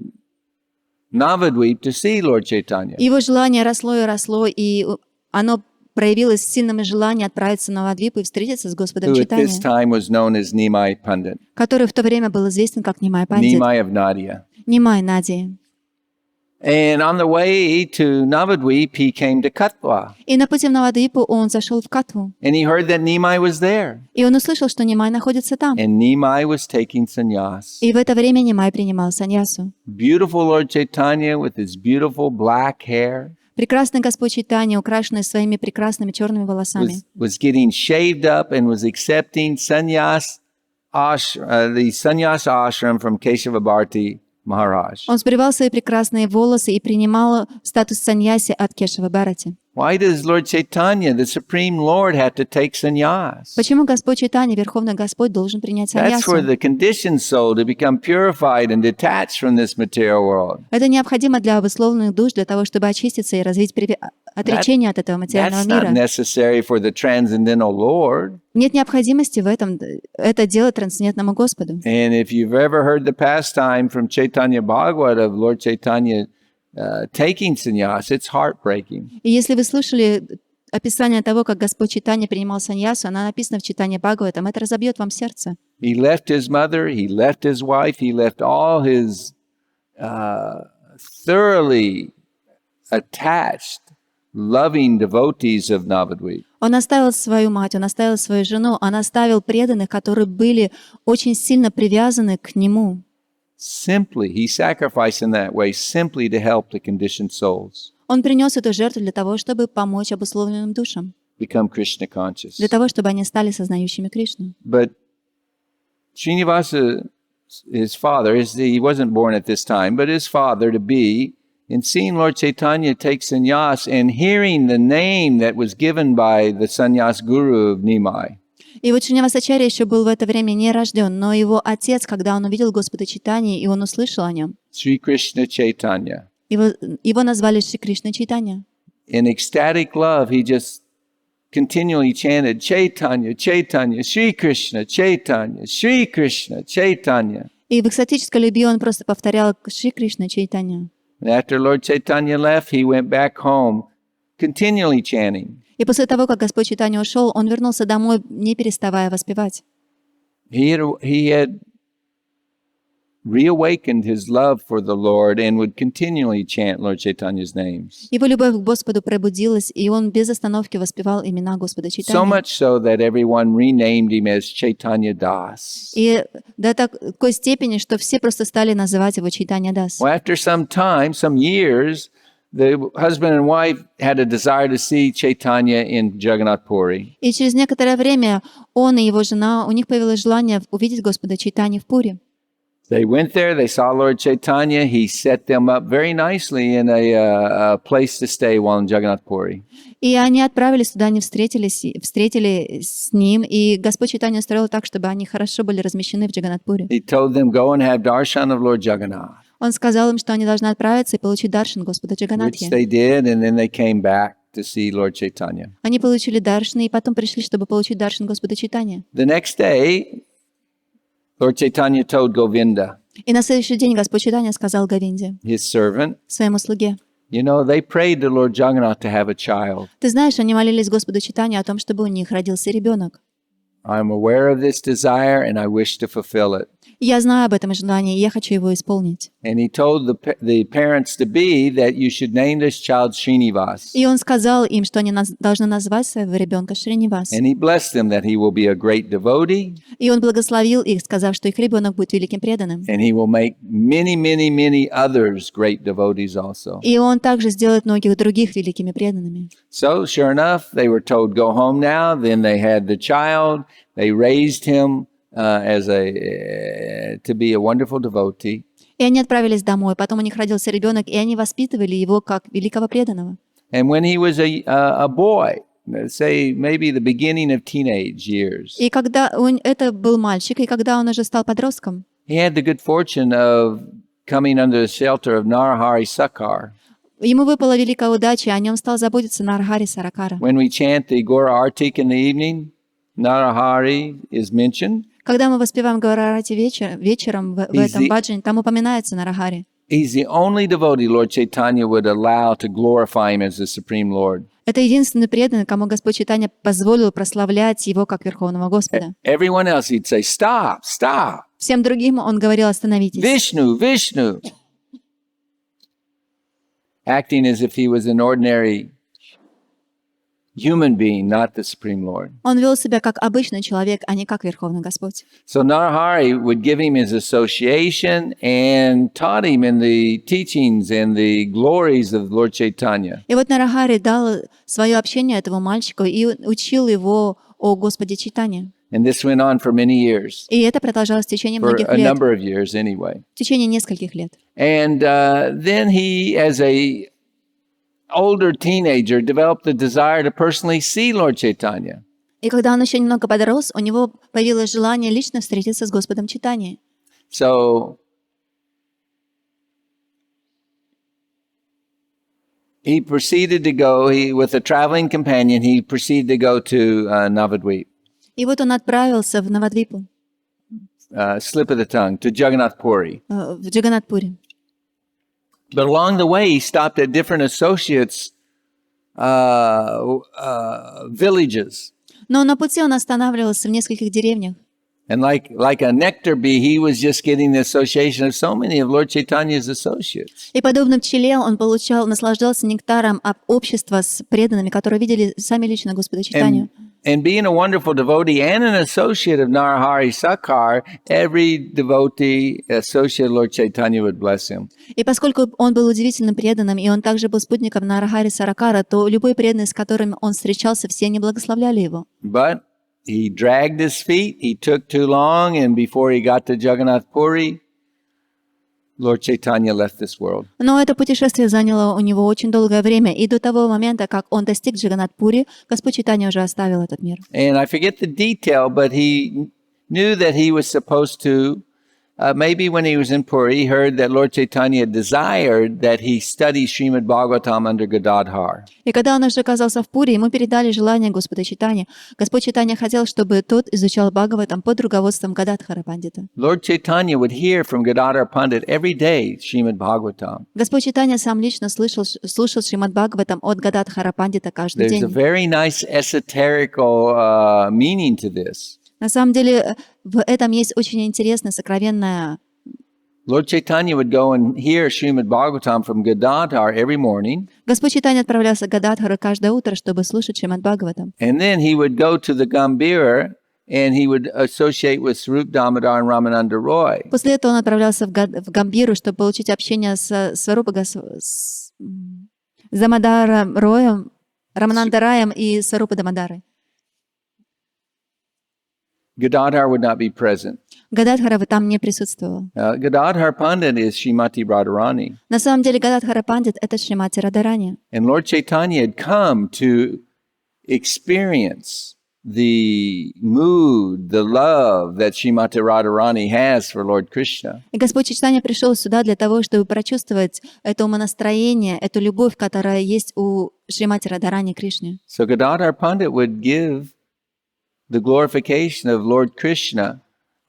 Navadvip to see Lord Chaitanya. Его желание росло и росло, и оно проявилось сильным желанием отправиться на Навадвипу и встретиться с Господом Who at this Чайтаньи, time was known as Nimai Pandit, который в то время был известен как Нимай Пандит, Nimai of Nadia. Нимай Надии. And on the way to Navadvip, he came to Katwa. И на пути в Навадвипу он зашел в Катву. And he heard that Nimai was there. И он услышал, что Нимай находится там. And Nimai was taking sannyas. И в это время Нимай принимал саньясу. Beautiful Lord Chaitanya with his beautiful black hair Прекрасный Господь Чайтанья, украшенный своими прекрасными черными волосами, was getting shaved up and was accepting sannyas the sannyas ashram from Keshavabharti Maharaj. он сбривал свои прекрасные волосы и принимал статус саньяси от Кешава Бхарати. Why does Lord Chaitanya, the Supreme Lord, have to take sannyas? Почему Господь Чайтанья, Верховный Господь, должен принять That's for саньясу? the conditioned soul to become purified and detached from this material world. Это необходимо для обусловленных душ, для того, чтобы очиститься и развить отречение от этого материального That's not мира. necessary for the transcendental Lord. Нет необходимости в этом, это делать трансцендентному Господу. And if you've ever heard the pastime from Chaitanya Bhagavad of Lord Chaitanya taking sannyas, it's heartbreaking. И если вы слушали описание того, как Господь Чайтанья принимал саньясу, она написана в Чайтанье Бхагаватам, это разобьет вам сердце. He left his mother, he left his wife, he left all his thoroughly attached, loving devotees of Navadvip. Он оставил свою мать, он оставил свою жену, он оставил преданных, которые были очень сильно привязаны к нему. Simply, he sacrificed in that way simply to help the conditioned souls Он принес эту жертву для того, чтобы помочь обусловленным душам, become Krishna conscious. для того, чтобы они стали сознающими Кришну. But Srinivasa, his father, he wasn't born at this time, but his father to be, in seeing Lord Chaitanya take sannyas and hearing the name that was given by the sannyas guru of Nimai. И вот Шринивас Ачарья еще был в это время не рожден, но его отец, когда он увидел Господа Чайтаньи, и он услышал о нем, Sri Krishna Chaitanya. его назвали Шри Кришна Чайтанья. In ecstatic love, he just continually chanted, Chaitanya, Chaitanya, Sri Krishna, Chaitanya, Sri Krishna, Chaitanya. И в экстатической любви он просто повторял Шри Кришна Чайтанья. And after Lord Chaitanya left, he went back home, continually chanting. И после того, как Господь Чайтанья ушел, он вернулся домой, не переставая воспевать. He had reawakened his love for the Lord and would continually chant Lord Chaitanya's names. Его любовь к Господу пробудилась, и он без остановки воспевал имена Господа So Чайтаньи. much so that everyone renamed him as Chaitanya Das. И до такой степени, что все просто стали называть его Чайтанья Дас. Well, after some time, some years, the husband and wife had a desire to see Chaitanya in Jagannath Puri. И через некоторое время он и его жена, у них появилось желание увидеть Господа Чайтаньи в Пури. They went there, they saw Lord Chaitanya, he set them up very nicely in a place to stay while in Jagannath Puri. И они отправились туда, они встретили с ним, и Господь Чайтанья устроил так, чтобы они хорошо были размещены в Джаганнат-Пури. He told them, go and have darshan of Lord Jagannath. Он сказал им, что они должны отправиться и получить даршан Господа Which Джаганнатхи. they did, and then they came back to see Lord Chaitanya. Они получили даршан, и потом пришли, чтобы получить даршан Господа Чайтаньи. The next day, Lord Chaitanya told Govinda, И на следующий день Господь Чайтанья сказал Говинде, his servant, своему слуге, you know, they prayed to Lord Jagannath to have a child. ты знаешь, они молились Господу Чайтанье о том, чтобы у них родился ребенок. I'm aware of this desire and I wish to fulfill it. Я знаю об этом желании, и я хочу его исполнить. And he told the parents to be that you should name this child Srinivas. И он сказал им, что они должны назвать своего ребенка Шринивас. And he blessed them that he will be a great devotee И он благословил их, сказав, что их ребенок будет великим преданным. and he will make many, many, many others great devotees also. И он также сделает многих других великими преданными. So sure enough, they were told go home now. Then they had the child. They raised him to be a wonderful devotee. И они отправились домой. Потом у них родился ребенок, и они воспитывали его как великого преданного. And when he was a boy, say maybe the beginning of teenage years, И когда это был мальчик, и когда он уже стал подростком, he had the good fortune of coming under the shelter of Narahari Sakar. ему выпала великая удача, и о нем стал заботиться Нарахари Саракара. When we chant the Gora Artik in the evening, Narahari is mentioned. Когда мы воспеваем Гаурарати вечером в этом баджане, там упоминается Нарахари. He's the only devotee Lord Chaitanya would allow to glorify him as the Supreme Lord. Это единственный преданный, кому Господь Чайтанья позволил прославлять его как Верховного Господа. Everyone else, he'd say, stop, stop. Всем другим он говорил: остановитесь. Vishnu, Vishnu. acting as if he was an ordinary human being, not the Supreme Lord. Он вел себя как обычный человек, а не как Верховный Господь. So Narahari would give him his association and taught him in the teachings and the glories of Lord Chaitanya. И вот Нарахари дал свое общение этому мальчику и учил его о Господе Чайтанье. And this went on for many years, И это продолжалось в течение for многих a лет, number of years anyway. в течение нескольких лет. And then he, as a older teenager, developed the desire to personally see Lord Chaitanya. И когда он еще немного подрос, у него появилось желание лично встретиться с Господом Чайтаньей. So he proceeded to go, with a traveling companion, he proceeded to go to Navadvip, И вот он отправился в Навадвипу, slip of the tongue, to Jagannath Puri. в Джаганнат-Пури. But along the way, he stopped at different associates' villages. Но на пути он останавливался в нескольких деревнях. And like a nectar bee, he was just getting the association of so many of Lord Chaitanya's associates. И подобно пчеле он наслаждался нектаром об общества с преданными, которые видели сами лично Господа Чайтанью. And being a wonderful devotee and an associate of Narahari Sakhar, every devotee, associate of Lord Chaitanya would bless him. И поскольку он был удивительным преданным, и он также был спутником Нарахари Саракара, то любой преданный, с которым он встречался, все они благословляли его. But he dragged his feet, he took too long, and before he got to Jagannath Puri, Lord Chaitanya left this world. Но это путешествие заняло у него очень долгое время, и до того момента, как он достиг Джаганнат-Пури, Господь Чайтанья уже оставил этот мир. And I forget the detail, but he knew that he was supposed to, maybe when he was in Puri, he heard that Lord Chaitanya desired that he study Srimad Bhagavatam under Gadadhar. И когда он уже оказался в Пури, ему передали желание Господа Чайтаньи. Господь Чайтанья хотел, чтобы тот изучал Бхагаватам под руководством Гададхара Пандита. Lord Chaitanya would hear from Gadadhar Pandit every day Srimad Bhagavatam. Господь Чайтанья сам лично слушал Шримад Бхагаватам от Гададхара Пандита каждый There's a день. very nice esoterical meaning to this. На самом деле в этом есть очень интересная, сокровенная. Lord Chaitanya would go and hear Srimad Bhagavatam from Gadadhar every morning, Господь Чайтанья отправлялся к Гададхару каждое утро, чтобы слушать Шримад Бхагаватам. and then he would go to the Gambhira and he would associate with Swarup Damodar and Ramananda Roy. После этого он отправлялся в Гамбиру, чтобы получить общение с Сварупа с Дамодаром Роем, Рамананда Раем и Сварупа Дамодарой. Gadadhar would not be present. Гададхара там не присутствовал. Gadadhar Pandit is Srimati Radharani. На самом деле Гададхара Пандит — это Шримати Радхарани. And Lord Chaitanya had come to experience the mood, the love that Srimati Radharani has for Lord Krishna. И Господь Чайтанья пришел сюда для того, чтобы прочувствовать это умонастроение, эту любовь, которая есть у Шримати Радхарани Кришне. So Gadadhar Pandit would give the glorification of Lord Krishna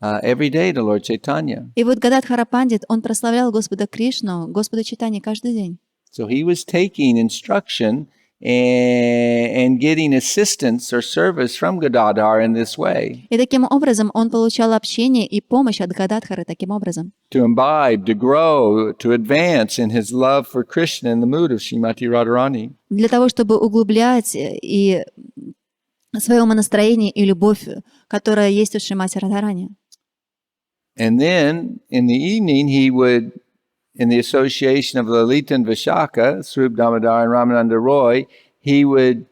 every day to Lord Chaitanya. И вот Гададхара Пандит, он прославлял Господа Кришну, Господа Чайтаньи каждый день. So he was taking instruction and getting assistance or service from Gadadhar in this way. И таким образом он получал общение и помощь от Гададхары таким образом. To imbibe, to grow, to advance in his love for Krishna in the mood of Srimati Radharani. Для того, чтобы углублять и свое умонастроение и любовь, которая есть у Шримати Радхарани. And then in the evening he would, in the association of Lalita and Vishakha, Swarup Damodar and Ramananda Roy, he would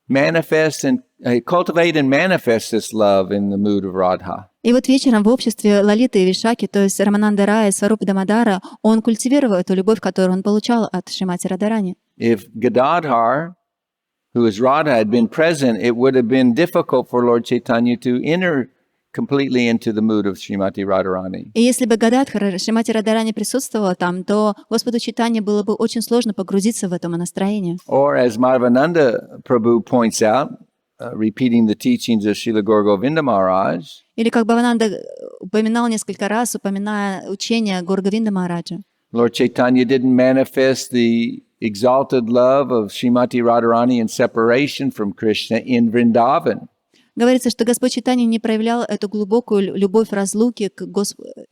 manifest and cultivate and manifest this love in the mood of Radha. И вот вечером в обществе Лалиты и Вишаки, то есть Рамананда Рая и Сварупа Дамодара, он культивировал эту любовь, которую он получал от Шримати Радхарани. If Gadadhar, who is Radha, had been present, it would have been difficult for Lord Chaitanya to enter completely into the mood of Srimati Radharani. И если бы Гададхара, Шримати Радхарани присутствовала там, то Господу Чайтанье было бы очень сложно погрузиться в это настроение. Or as Madhavendra Prabhu points out, repeating the teachings of Srila Gaur Govinda Maharaj, Или как Бхавананда упоминал несколько раз, упоминая учение Гаур Говинда Махараджа. Lord Chaitanya didn't manifest the exalted love of Srimati Radharani in separation from Krishna in Vrindavan. Говорится, что Господь Чайтанья не проявлял эту глубокую любовь разлуки к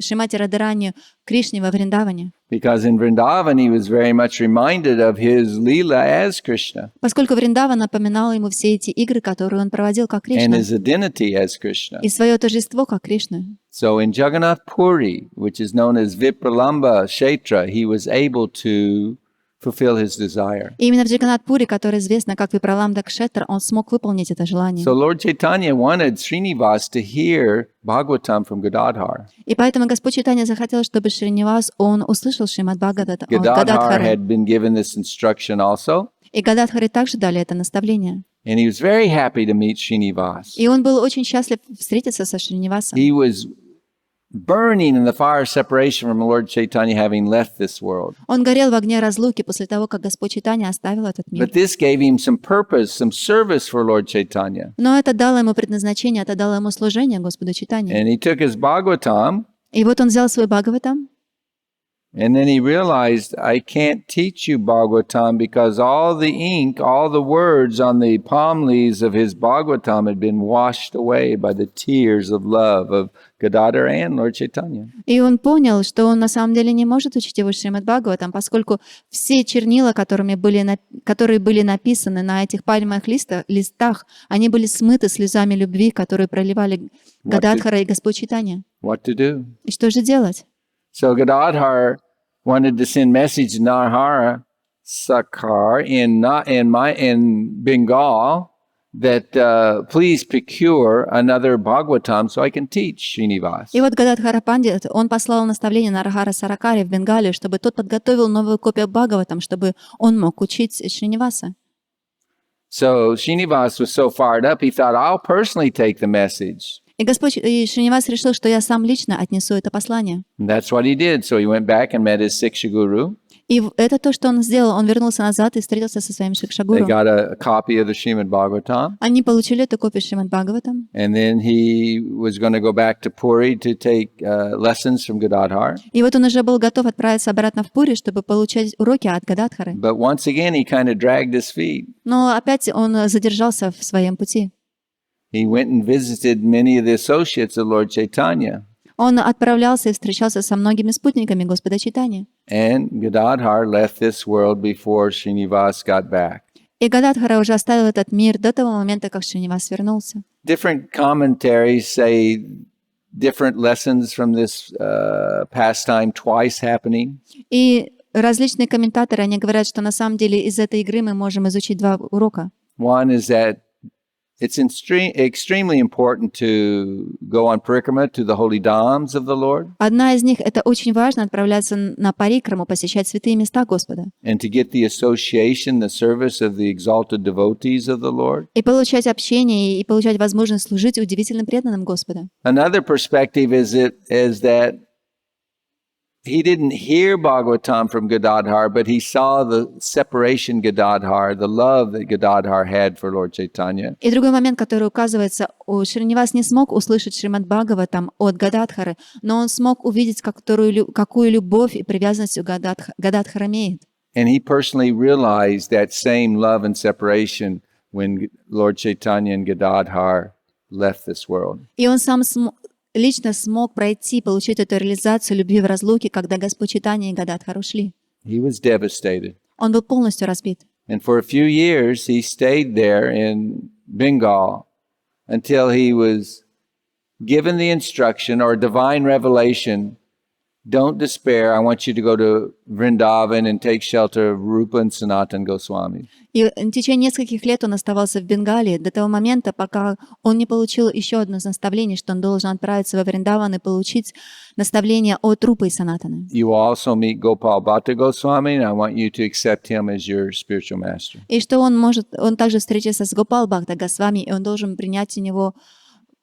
Шримати Радхарани Кришне во Вриндаване. Because in Vrindavan he was very much reminded of his Leela as Krishna Поскольку Вриндаван напоминал ему все эти игры, которые он проводил как and Кришна, his identity as Krishna. и свое торжество как Кришна. So in Jagannath Puri, which is known as Vipralamba Kshetra, he was able to fulfill his desire. И именно в Джаганнат-Пури, который известно как Випраламда Кшетра, он смог выполнить это желание. So Lord Chaitanya wanted Srinivas to hear Bhagavatam from Gadadhar. И поэтому Господь Чайтанья захотел, чтобы Шринивас, он услышал Шримад Бхагавата от Gadadhar Гададхары. had been given this instruction also, И Гададхары также дали это наставление. and he was very happy to meet Srinivas. И он был очень счастлив встретиться со Шринивасом. He was burning in the fire of separation from Lord Chaitanya having left this world. Он горел в огне разлуки после того, как Господь Чайтанья оставил этот мир. But this gave him some purpose, some service for Lord Chaitanya. Но это дало ему предназначение, это дало ему служение Господу Чайтанье. And he took his Bhagavatam, И вот он взял свой Бхагаватам, and then he realized, I can't teach you Bhagavatam because all the ink, all the words on the palm leaves of his Bhagavatam had been washed away by the tears of love of Gadadhar and Lord Chaitanya. и он понял, что он на самом деле не может учить его Шримад Бхагаватам, поскольку все чернила, которые были написаны на этих пальмовых листах, они были смыты слезами любви, которые проливали Гададхара и Господь Чайтанья. What to do? И что же делать? So Gadadhar wanted to send message to Narhara Sakhar in Bengal that please procure another Bhagavatam so I can teach Srinivas. И вот Гададхара Пандит, он послал наставление Нарахара Саракаре в Бенгалию, чтобы тот подготовил новую копию Бхагаватам, чтобы он мог учить Шриниваса. So Srinivas was so fired up, he thought, I'll personally take the message. И Шринивас решил, что я сам лично отнесу это послание. And that's what he did. So he went back and met his Siksha Guru. И это то, что он сделал. Он вернулся назад и встретился со своим They Шикшагуру. got a copy of the Srimad Bhagavatam. Они получили эту копию Шримад Бхагаватам. And then he was going to go back to Puri to take lessons from Gadadhar. И вот он уже был готов отправиться обратно в Пури, чтобы получать уроки от Гададхары. But once again, he kind of dragged his feet. Но опять он задержался в своем пути. He went and visited many of the associates of Lord Chaitanya. Он отправлялся и встречался со многими спутниками Господа Чайтаньи. And Gadadhar left this world before Srinivas got back. И Гададхара уже оставил этот мир до того момента, как Шринивас вернулся. Different commentaries say different lessons from this pastime twice happening. И различные комментаторы, они говорят, что на самом деле из этой игры мы можем изучить два урока. One is that it's extremely important to go on parikrama to the holy dhams of the Lord Одна из них — это очень важно отправляться на парикраму, посещать святые места Господа. and to get the association, the service of the exalted devotees of the Lord. И получать общение, и получать возможность служить удивительным преданным Господа. Another perspective is that he didn't hear Bhagavatam from Gadadhar, but he saw the separation Gadadhar, the love that Gadadhar had for Lord Chaitanya. И другой момент, который указывается, Шринивас не смог услышать Шримад Бхагаватам от Гададхары, но он смог увидеть, какую любовь и привязанность у Гададхара имеет. And he personally realized that same love and separation when Lord Chaitanya and Gadadhar left this world. И он сам лично смог пройти, получить эту реализацию любви в разлуке, когда Господь Чайтанья и Гададхар ушли. He was devastated. Он был полностью разбит. And for a few years, he stayed there in Bengal until he was given the instruction or divine revelation, don't despair, I want you to go to Vrindavan and take shelter of Rupa and Sanatan Goswami. И в течение нескольких лет он оставался в Бенгалии до того момента, пока он не получил еще одно наставление, что он должен отправиться во Вриндаван и получить наставление от Рупы и Санатаны. You will also meet Gopal Bhatta Goswami, and I want you to accept him as your spiritual master. И что он также встретится с Гопал Бхакта Госвами, и он должен принять у него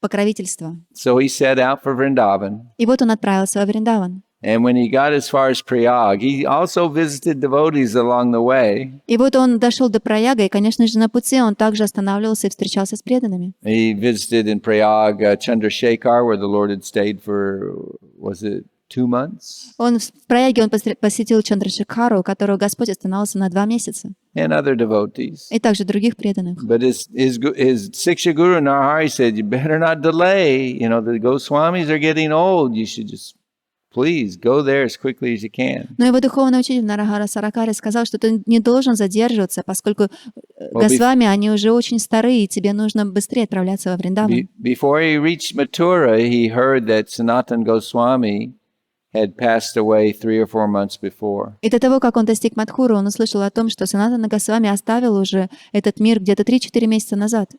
покровительство. So he set out for Vrindavan. И вот он отправился во Вриндаван. And when he got as far as Prayag, he also visited devotees along the way. И вот он дошел до Праяга, и, конечно же, на пути он также останавливался и встречался с преданными. He visited in Prayag Chandrasekhar, where the Lord had stayed for, was it 2 months? В Праяге он посетил Чандрашекхару, у которого Господь остановился на 2 месяца. and other devotees. и также других преданных. But his Siksha Guru Narahari said, you better not delay. You know, the Goswamis are getting old. You should just, please, go there as quickly as you can. Но его духовный учитель Нарахара Саракари сказал, что ты не должен задерживаться, поскольку Госвами, они уже очень старые, и тебе нужно быстрее отправляться во Вриндаван. Before he reached Mathura, he heard that Sanatana Goswami had passed away 3 or 4 months before. И до того, как он достиг Мадхуры, он услышал о том, что Санатана Госвами оставил уже этот мир где-то 3-4 месяца назад.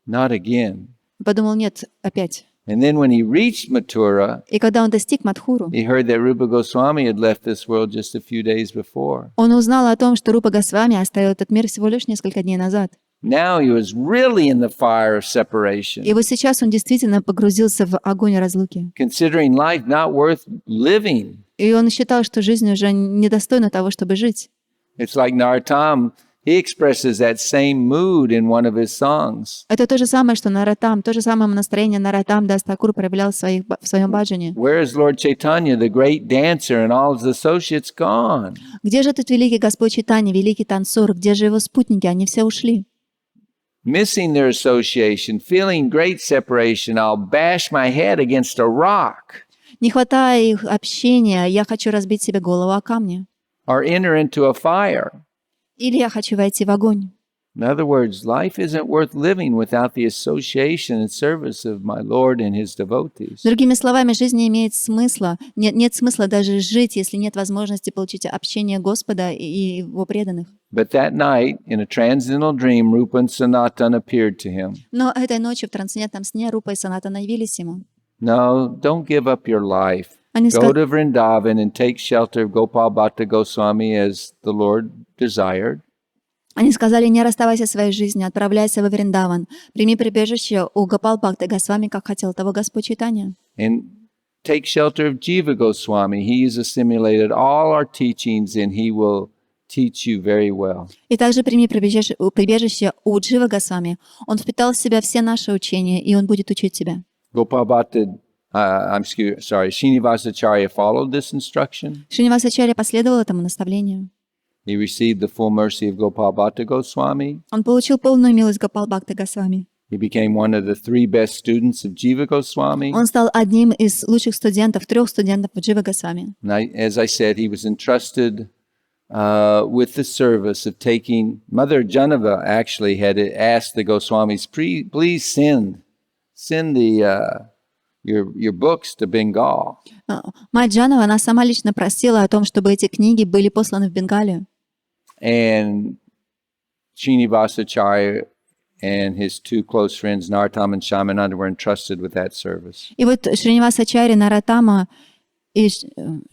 Not again. Подумал, нет, опять. And then when he reached Mathura, И когда он достиг Мадхуру, he heard that Rupa Goswami had left this world just a few days before. он узнал о том, что Рупа Госвами оставил этот мир всего лишь несколько дней назад. Now he was really in the fire of separation, И вот сейчас он действительно погрузился в огонь разлуки. considering life not worth living. И он считал, что жизнь уже недостойна того, чтобы жить. It's like Narottam, he expresses that same mood in one of his songs. Это то же самое, что Наротам, то же самое настроение Наротам Дас Тхакур проявлял в своем баджане. Where is Lord Chaitanya, the great dancer, and all his associates gone? Где же этот великий Господь Чайтанья, великий танцор? Где же его спутники? Они все ушли. Missing their association, feeling great separation, I'll bash my head against a rock. Не хватая их общения, я хочу разбить себе голову о камни. Or enter into a fire. Или я хочу войти в огонь. In other words, life isn't worth living without the association and service of my Lord and his devotees. Другими словами, жизнь не имеет смысла. Нет смысла даже жить, если нет возможности получить общение Господа и его преданных. But that night, in a transcendental dream, Rupa and Sanatana appeared to him. Но этой ночью в трансцендентном сне Рупа и Санатана явились ему. No, don't give up your life. Они Go to Vrindavan and take shelter of Gopal Bhatta Goswami as the Lord desired. Они сказали, не расставайся своей жизнью, отправляйся во Вриндаван. Прими прибежище у Гопал Бхакты Госвами, как хотел того Господь Чайтанья. And take shelter of Jiva Goswami. He has assimilated all our teachings and he will teach you very well. И также прими прибежище у Джива Госвами. Он впитал в себя все наши учения, и он будет учить тебя. Gopal Bhatta, Srinivas Acharya followed this instruction. Шринивас Ачарья последовал этому наставлению. He received the full mercy of Gopal Bhatta Goswami. Он получил полную милость Гопал Бхакты Госвами. He became one of the 3 best students of Jiva Goswami. Он стал одним из лучших студентов, 3 студентов Джива Госвами. And as I said, he was entrusted with the service of taking. Mother Janava actually had asked the Goswamis, please send your books to Bengal. Мать Джанова, она сама лично просила о том, чтобы эти книги были посланы в Бенгалию. And Srinivas Acharya and his 2 close friends, Narottam and Shamananda, were entrusted with that service. И вот Шринивас Ачарья, Наротама и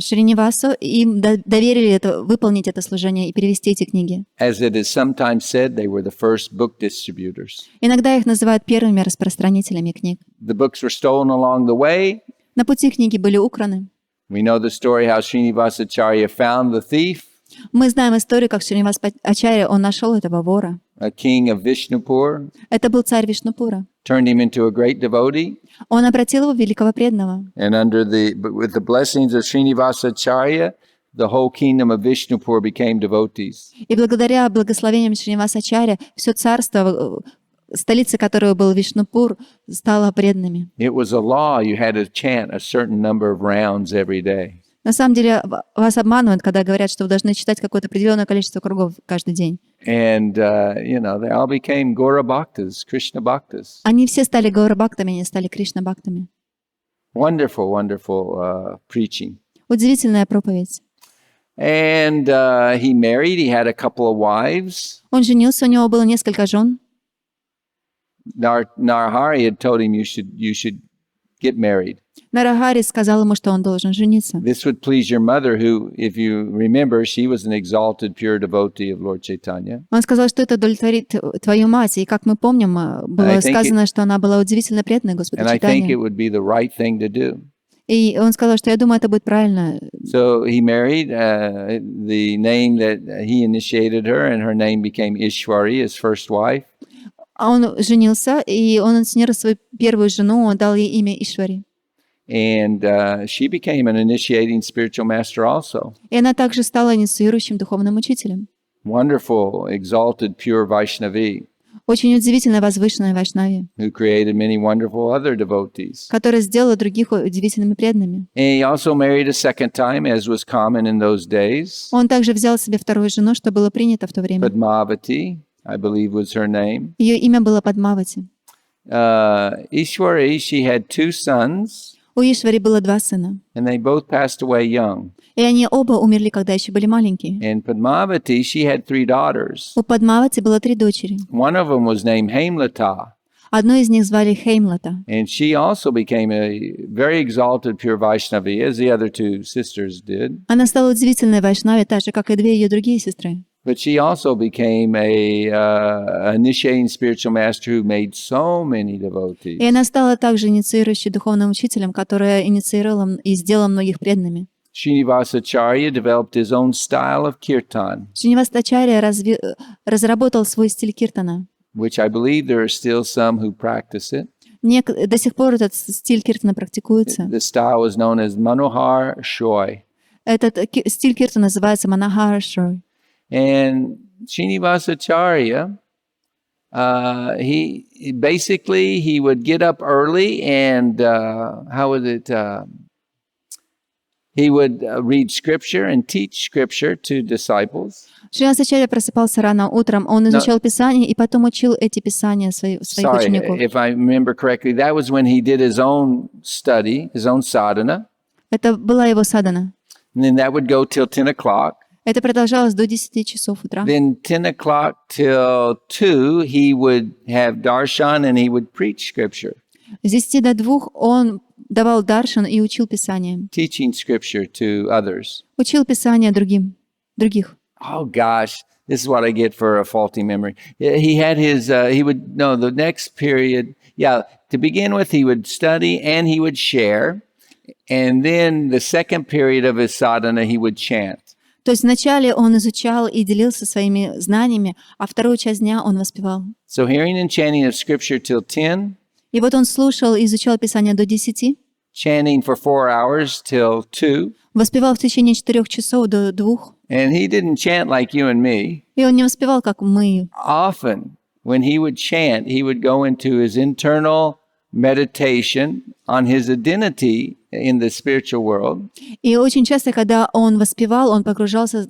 Шринивасу им доверили выполнить это служение и перевести эти книги. As it is sometimes said, they were the first book distributors. Иногда их называют первыми распространителями книг. The books were stolen along the way. На пути книги были украны. We know the story how Srinivas Acharya found the thief. Мы знаем историю, как Шринивас Ачарья, он нашел этого вора. A king of Vishnupur, Это был царь Вишнупура. turned him into a great devotee. Он обратил его в великого преданного. And with the blessings of Srinivas Acharya, the whole kingdom of Vishnupur became devotees. И благодаря благословениям Шриниваса Ачарья все царство, столица которого был Вишнупур, стало преданными. It was a law you had to chant a certain number of rounds every day. На самом деле вас обманывают, когда говорят, что вы должны читать какое-то определенное количество кругов каждый день. And, they all became Gora Bhaktas, Krishna Bhaktas. Они все стали Гаура-бхактами, они стали Кришна-бхактами. Wonderful, wonderful preaching. Удивительная проповедь. And he married, he had a couple of wives. Он женился, у него было несколько жен. Narahari had told him you should get married. Нарахари сказал ему, что он должен жениться. This would please your mother, who, if you remember, she was an exalted, pure devotee of Lord Chaitanya. Он сказал, что это удовлетворит твою мать, и как мы помним, было сказано, что она была удивительно преданной Господу And I think it Чайтанье. would be the right thing to do. И он сказал, что я думаю, это будет правильно. So he married. The name that he initiated her, and her name became Ishwari, his first wife. А он женился, и он инсценировал свою первую жену, он дал ей имя Ишвари. And she became an initiating spiritual master also. И она также стала инициирующим духовным учителем. wonderful, exalted, pure Vaishnavi очень удивительная возвышенная Вайшнави, who created many wonderful other devotees. которая сделала других удивительными преданными. And he also married a second time, as was common in those days. Он также взял себе вторую жену, что было принято в то время. Padmavati, I believe was her name. Ее имя было Падмавати. Ishwari, she had two sons, У Ишвари было 2 сына, and they both passed away young. и они оба умерли, когда еще были маленькие. And Padmavati, she had 3 daughters. У Падмавати было 3 дочери. One of them was named Hemlata, Одну из них звали Хеймлата. and she also became a very exalted pure Vaishnavi, as the other 2 sisters did. Она стала удивительной Вайшнави, так же, как и 2 ее другие сестры. But she also became a initiating spiritual master who made so many devotees. И она стала также инициирующей духовным учителем, которая инициировала и сделала многих преданными. Srinivas Acharya developed his own style of kirtan, Шринивас Ачарья разработал свой стиль киртана. which I believe there are still some who practice it. До сих пор этот стиль киртана практикуется. The style was known as Manohar Shoy. Этот стиль киртана называется Манахара Шрой. And Srinivas Acharya, he basically he would get up early and he would read scripture and teach scripture to disciples. Шринивас Ачарья просыпался рано утром, он изучал Писание и потом учил эти Писания своих Sorry, учеников. if I remember correctly, that was when he did his own study, his own sadhana. Это была его садхана. And then that would go till 10 o'clock. Это продолжалось до 10 часов утра. Then 10 o'clock till 2, he would have darshan and he would preach scripture, С 10 до 2 он давал даршан и учил Писание. teaching scripture to others. Учил Писание других. Oh gosh, this is what I get for a faulty memory. He had his, the next period, to begin with, he would study and he would share. And then the second period of his sadhana, he would chant. То есть вначале он изучал и делился своими знаниями, а вторую часть дня он воспевал. So hearing and chanting of scripture till 10, И вот он слушал и изучал Писание до 10, chanting for 4 hours till 2. воспевал в течение 4 часов до 2, And he didn't chant like you and me. и он не воспевал, как мы. Often, when he would chant, he would go into his internal meditation on his identity in the spiritual world. И очень часто, когда он воспевал, он погружался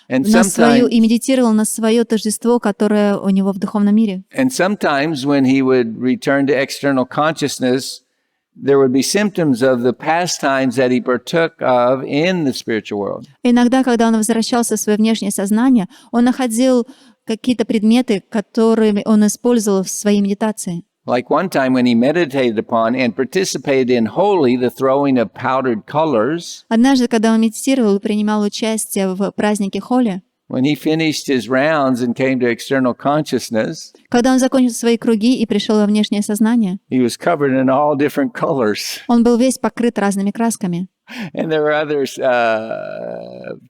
на свою и медитировал на свое тождество, которое у него в духовном мире. And sometimes when he would return to external consciousness, there would be symptoms of the pastimes that he partook of in the spiritual world. Иногда, когда он возвращался в свое внешнее сознание, он находил какие-то предметы, которые он использовал в своей медитации. Like one time when he meditated upon and participated in Holi, the throwing of powdered colors. Однажды, когда он медитировал и принимал участие в празднике Холи, When he finished his rounds and came to external consciousness, когда он закончил свои круги и пришел во внешнее сознание, he was covered in all different colors. он был весь покрыт разными красками. And there were other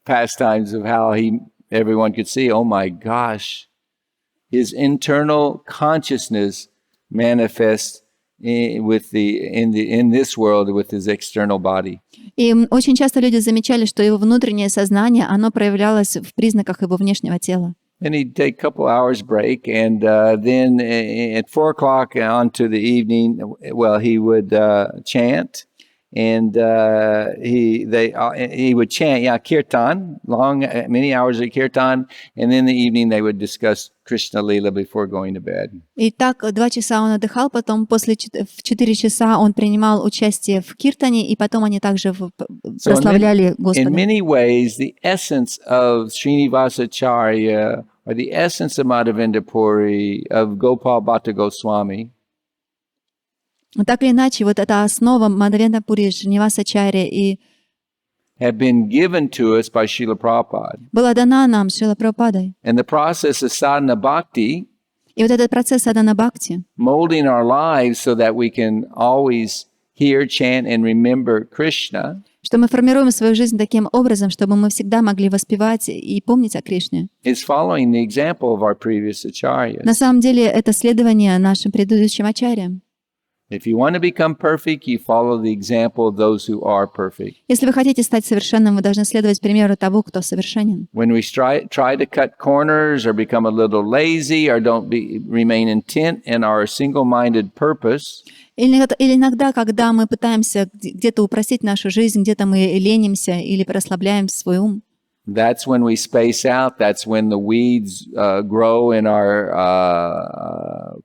pastimes of how everyone could see, oh my gosh, his internal consciousness manifests in this world with his external body. И очень часто люди замечали, что его внутреннее сознание, оно проявлялось в признаках его внешнего тела. And he'd take a couple hours break, and then at 4 o'clock on to the evening, he would chant, and he would chant, kirtan, many hours of kirtan, and then in the evening they would discuss Krishna Lila before going to bed. И так 2 часа он отдыхал, потом в 4 часа он принимал участие в киртане, и потом они также прославляли Господа. In many ways, the essence of Srinivas Acharya, or the essence of Madhavendra Puri, of Gopal Bhatta Goswami, Так или иначе, вот эта основа Мадхавендра Пури, Шриниваса Ачарьи и have been given to us by Srila Prabhupada. была дана нам Шрила Прабхупадой. And the process of sadhana bhakti, И вот этот процесс садхана бхакти, molding our lives so that we can always hear, chant, and remember Krishna, что мы формируем свою жизнь таким образом, чтобы мы всегда могли воспевать и помнить о Кришне. is following the example of our previous acharyas. На самом деле это следование нашим предыдущим ачарьям. If you want to become perfect, you follow the example of those who are perfect. Если вы хотите стать совершенным, вы должны следовать примеру того, кто совершенен. When we try to cut corners or become a little lazy or remain intent in our single-minded purpose, Или иногда, когда мы пытаемся где-то упростить нашу жизнь, где-то мы ленимся или расслабляем свой ум, that's when we space out. That's when the weeds grow in our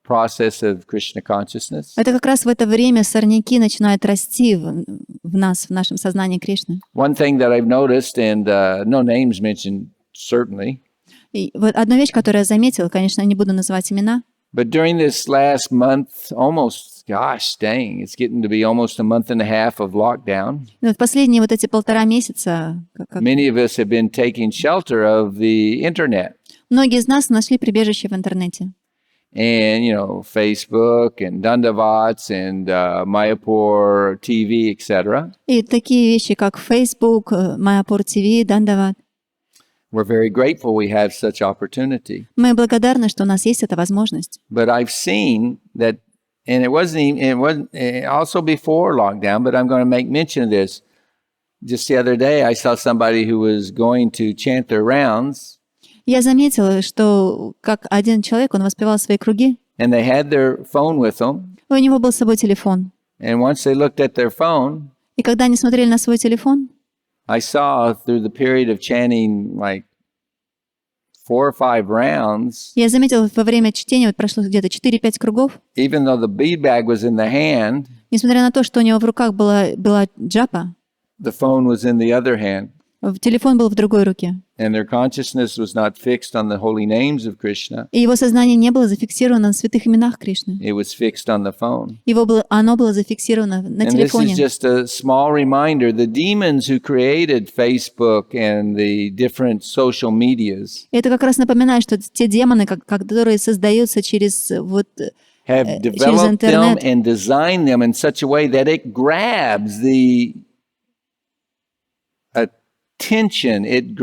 process of Krishna consciousness. это как раз в это время сорняки начинают расти в нас, в нашем сознании Кришны. One thing that I've noticed, and no names mentioned certainly, И вот одна вещь, которую я заметила, конечно, я не буду называть имена, but during this last month, gosh dang, it's getting to be almost a month and a half of lockdown. но в последние вот эти 1,5 месяца Many of us have been taking shelter of the internet. многие из нас нашли прибежище в интернете. And, Facebook and Dandavats and Mayapur TV, etc. И такие вещи, как Facebook, Майяпур ТВ, Дандават. We're very grateful we have such opportunity. Мы благодарны, что у нас есть эта возможность. But I've seen that, and it wasn't also before lockdown, but I'm going to make mention of this. Just the other day, I saw somebody who was going to chant their rounds. Я заметила, что как один человек, он воспевал свои круги, And they had their phone with them. у него был с собой телефон. And once they looked at their phone, И когда они смотрели на свой телефон, I saw through the period of chanting like 4 or 5 rounds, я заметила, во время чтения вот прошло где-то 4-5 кругов, even though the bead bag was in the hand, несмотря на то, что у него в руках была джапа, the phone was in the other hand. телефон был в другой руке. And their consciousness was not fixed on the holy names of Krishna. И его сознание не было зафиксировано на святых именах Кришны. It was fixed on the phone. Оно было зафиксировано на And this телефоне. is just a small reminder. The demons who created Facebook and the different social medias Это как раз напоминает, что те демоны, которые создаются через have через developed them интернет, and designed them in such a way that it grabs the attention, it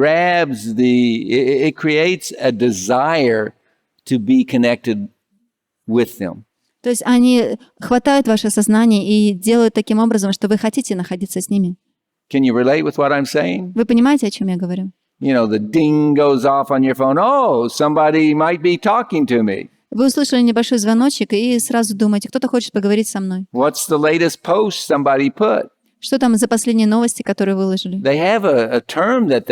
creates a desire to be connected with them. то есть они хватают ваше сознание и делают таким образом, что вы хотите находиться с ними. Can you relate with what I'm saying? Вы понимаете, о чем я говорю? The ding goes off on your phone. Oh, somebody might be talking to me. Вы услышали небольшой звоночек и сразу думаете, кто-то хочет поговорить со мной. What's the latest post somebody put? Что там за последние новости, которые выложили? They have a term that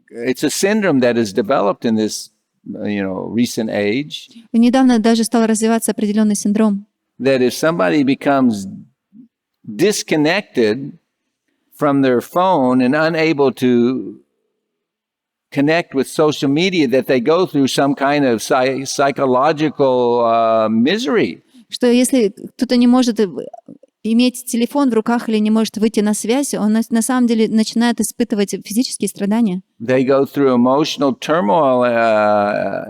it's a syndrome that is developed in this, recent age. Недавно даже стал развиваться определенный синдром, That if somebody becomes disconnected from their phone and unable to connect with social media, that they go through some kind of psychological misery. что если кто-то не может иметь телефон в руках или не может выйти на связь, он на самом деле начинает испытывать физические страдания. They go through emotional turmoil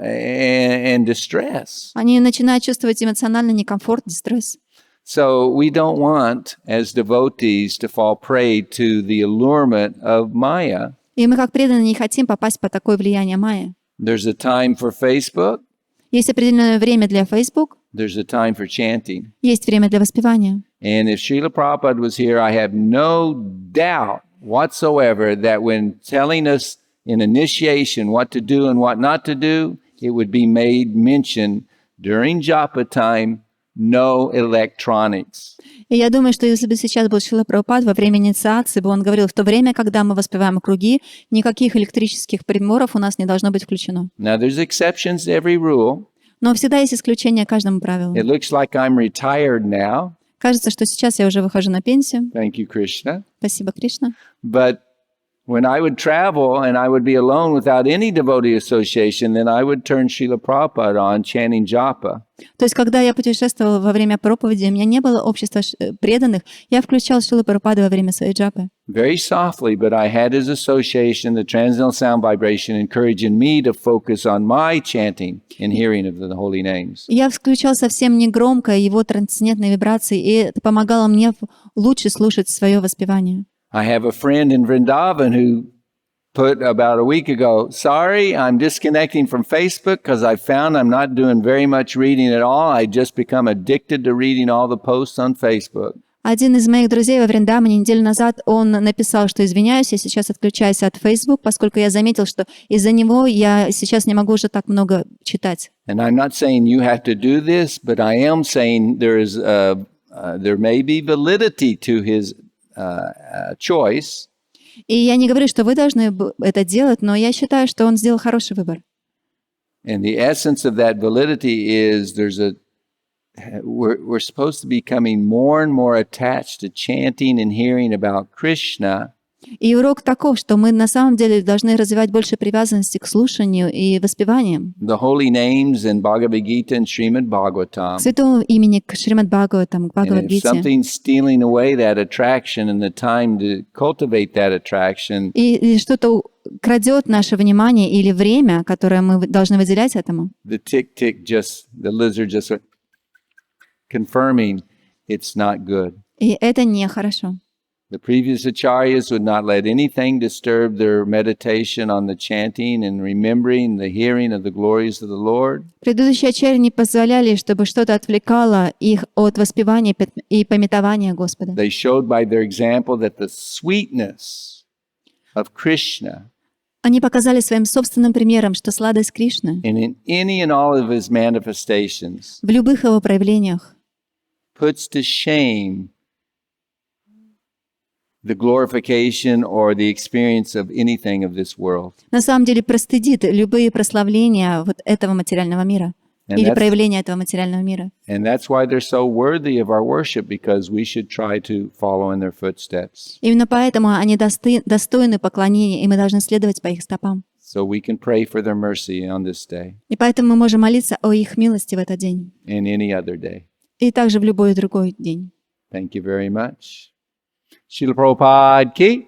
and distress. Они начинают чувствовать эмоциональный некомфорт, дистресс. So we don't want, as devotees, to fall prey to the allurement of Maya. И мы, как преданные, не хотим попасть под такое влияние майя. There's a time for Facebook. Есть определенное время для Facebook, There's a time for chanting. есть время для воспевания. And if Srila Prabhupada was here, I have no doubt whatsoever that when telling us in initiation what to do and what not to do, it would be made mention during japa time, no electronics. И я думаю, что если бы сейчас был Шрила Прабхупад во время инициации, бы он говорил, в то время, когда мы воспеваем круги, никаких электрических приборов у нас не должно быть включено. Now, there's exceptions to every rule. Но всегда есть исключение каждому правилу. It looks like I'm retired now. Кажется, что сейчас я уже выхожу на пенсию. Thank you, Krishna. Спасибо, Кришна. But when I would travel and I would be alone without any devotee association, then I would turn Srila Prabhupada on chanting japa. То есть, когда я путешествовала во время проповеди, у меня не было общества преданных, я включал Шрилу Прабхупаду во время своей джапы. Very softly, but I had his association, the transcendental sound vibration, encouraging me to focus on my chanting and hearing of the holy names. Я включал совсем негромко его трансцендентные вибрации, и это помогало мне лучше слушать свое воспевание. I have a friend in Vrindavan who put about a week ago, sorry, I'm disconnecting from Facebook because I found I'm not doing very much reading at all. I just become addicted to reading all the posts on Facebook. Один из моих друзей во Вриндаване неделю назад, он написал, что извиняюсь, я сейчас отключаюсь от Facebook, поскольку я заметил, что из-за него я сейчас не могу уже так много читать. And I'm not saying you have to do this, but I am saying there may be validity to his choice. И я не говорю, что вы должны это делать, но я считаю, что он сделал хороший выбор. And the essence of that validity is we're supposed to be becoming more and more attached to chanting and hearing about Krishna. И урок таков, что мы на самом деле должны развивать больше привязанности к слушанию и воспеваниям. The holy names in Bhagavad Gita and Srimad Bhagavatam. К святому имени, к Шримад Бхагаватам, к And if Бхагавад-гите. something's stealing away that attraction and the time to cultivate that attraction, И что-то крадет наше внимание или время, которое мы должны выделять этому. the lizard just confirming it's not good. И это нехорошо. The previous acharyas would not let anything disturb their meditation on the chanting and remembering the hearing of the glories of the Lord. Предыдущие ачарьи не позволяли, чтобы что-то отвлекало их от воспевания и памятования Господа. They showed by their example that the sweetness of Krishna Они показали своим собственным примером, что сладость Кришны and in any and all of his manifestations в любых его проявлениях puts to shame the glorification or the experience of anything of this world. на самом деле простыдит любые прославления вот этого материального мира или проявления этого материального мира. And that's why they're so worthy of our worship, because we should try to follow in their footsteps. Именно поэтому они достойны поклонения, и мы должны следовать по их стопам. So we can pray for their mercy on this day И поэтому мы можем молиться о их милости в этот день and any other day. и также в любой другой день. Thank you very much. Srila Prabhupada ki,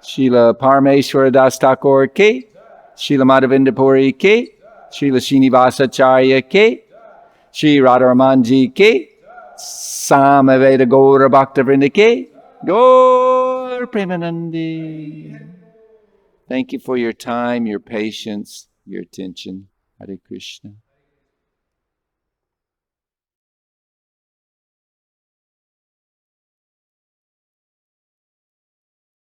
Srila Parameshvara Das Thakur ki, Srila Madhavendra Puri ki, Srila Srinivasa Acharya ki, Sri Radharaman ji ki, Samaveda Gaura Bhaktavrinda ki, Gaur Premanandi. Thank you for your time, your patience, your attention. Hare Krishna.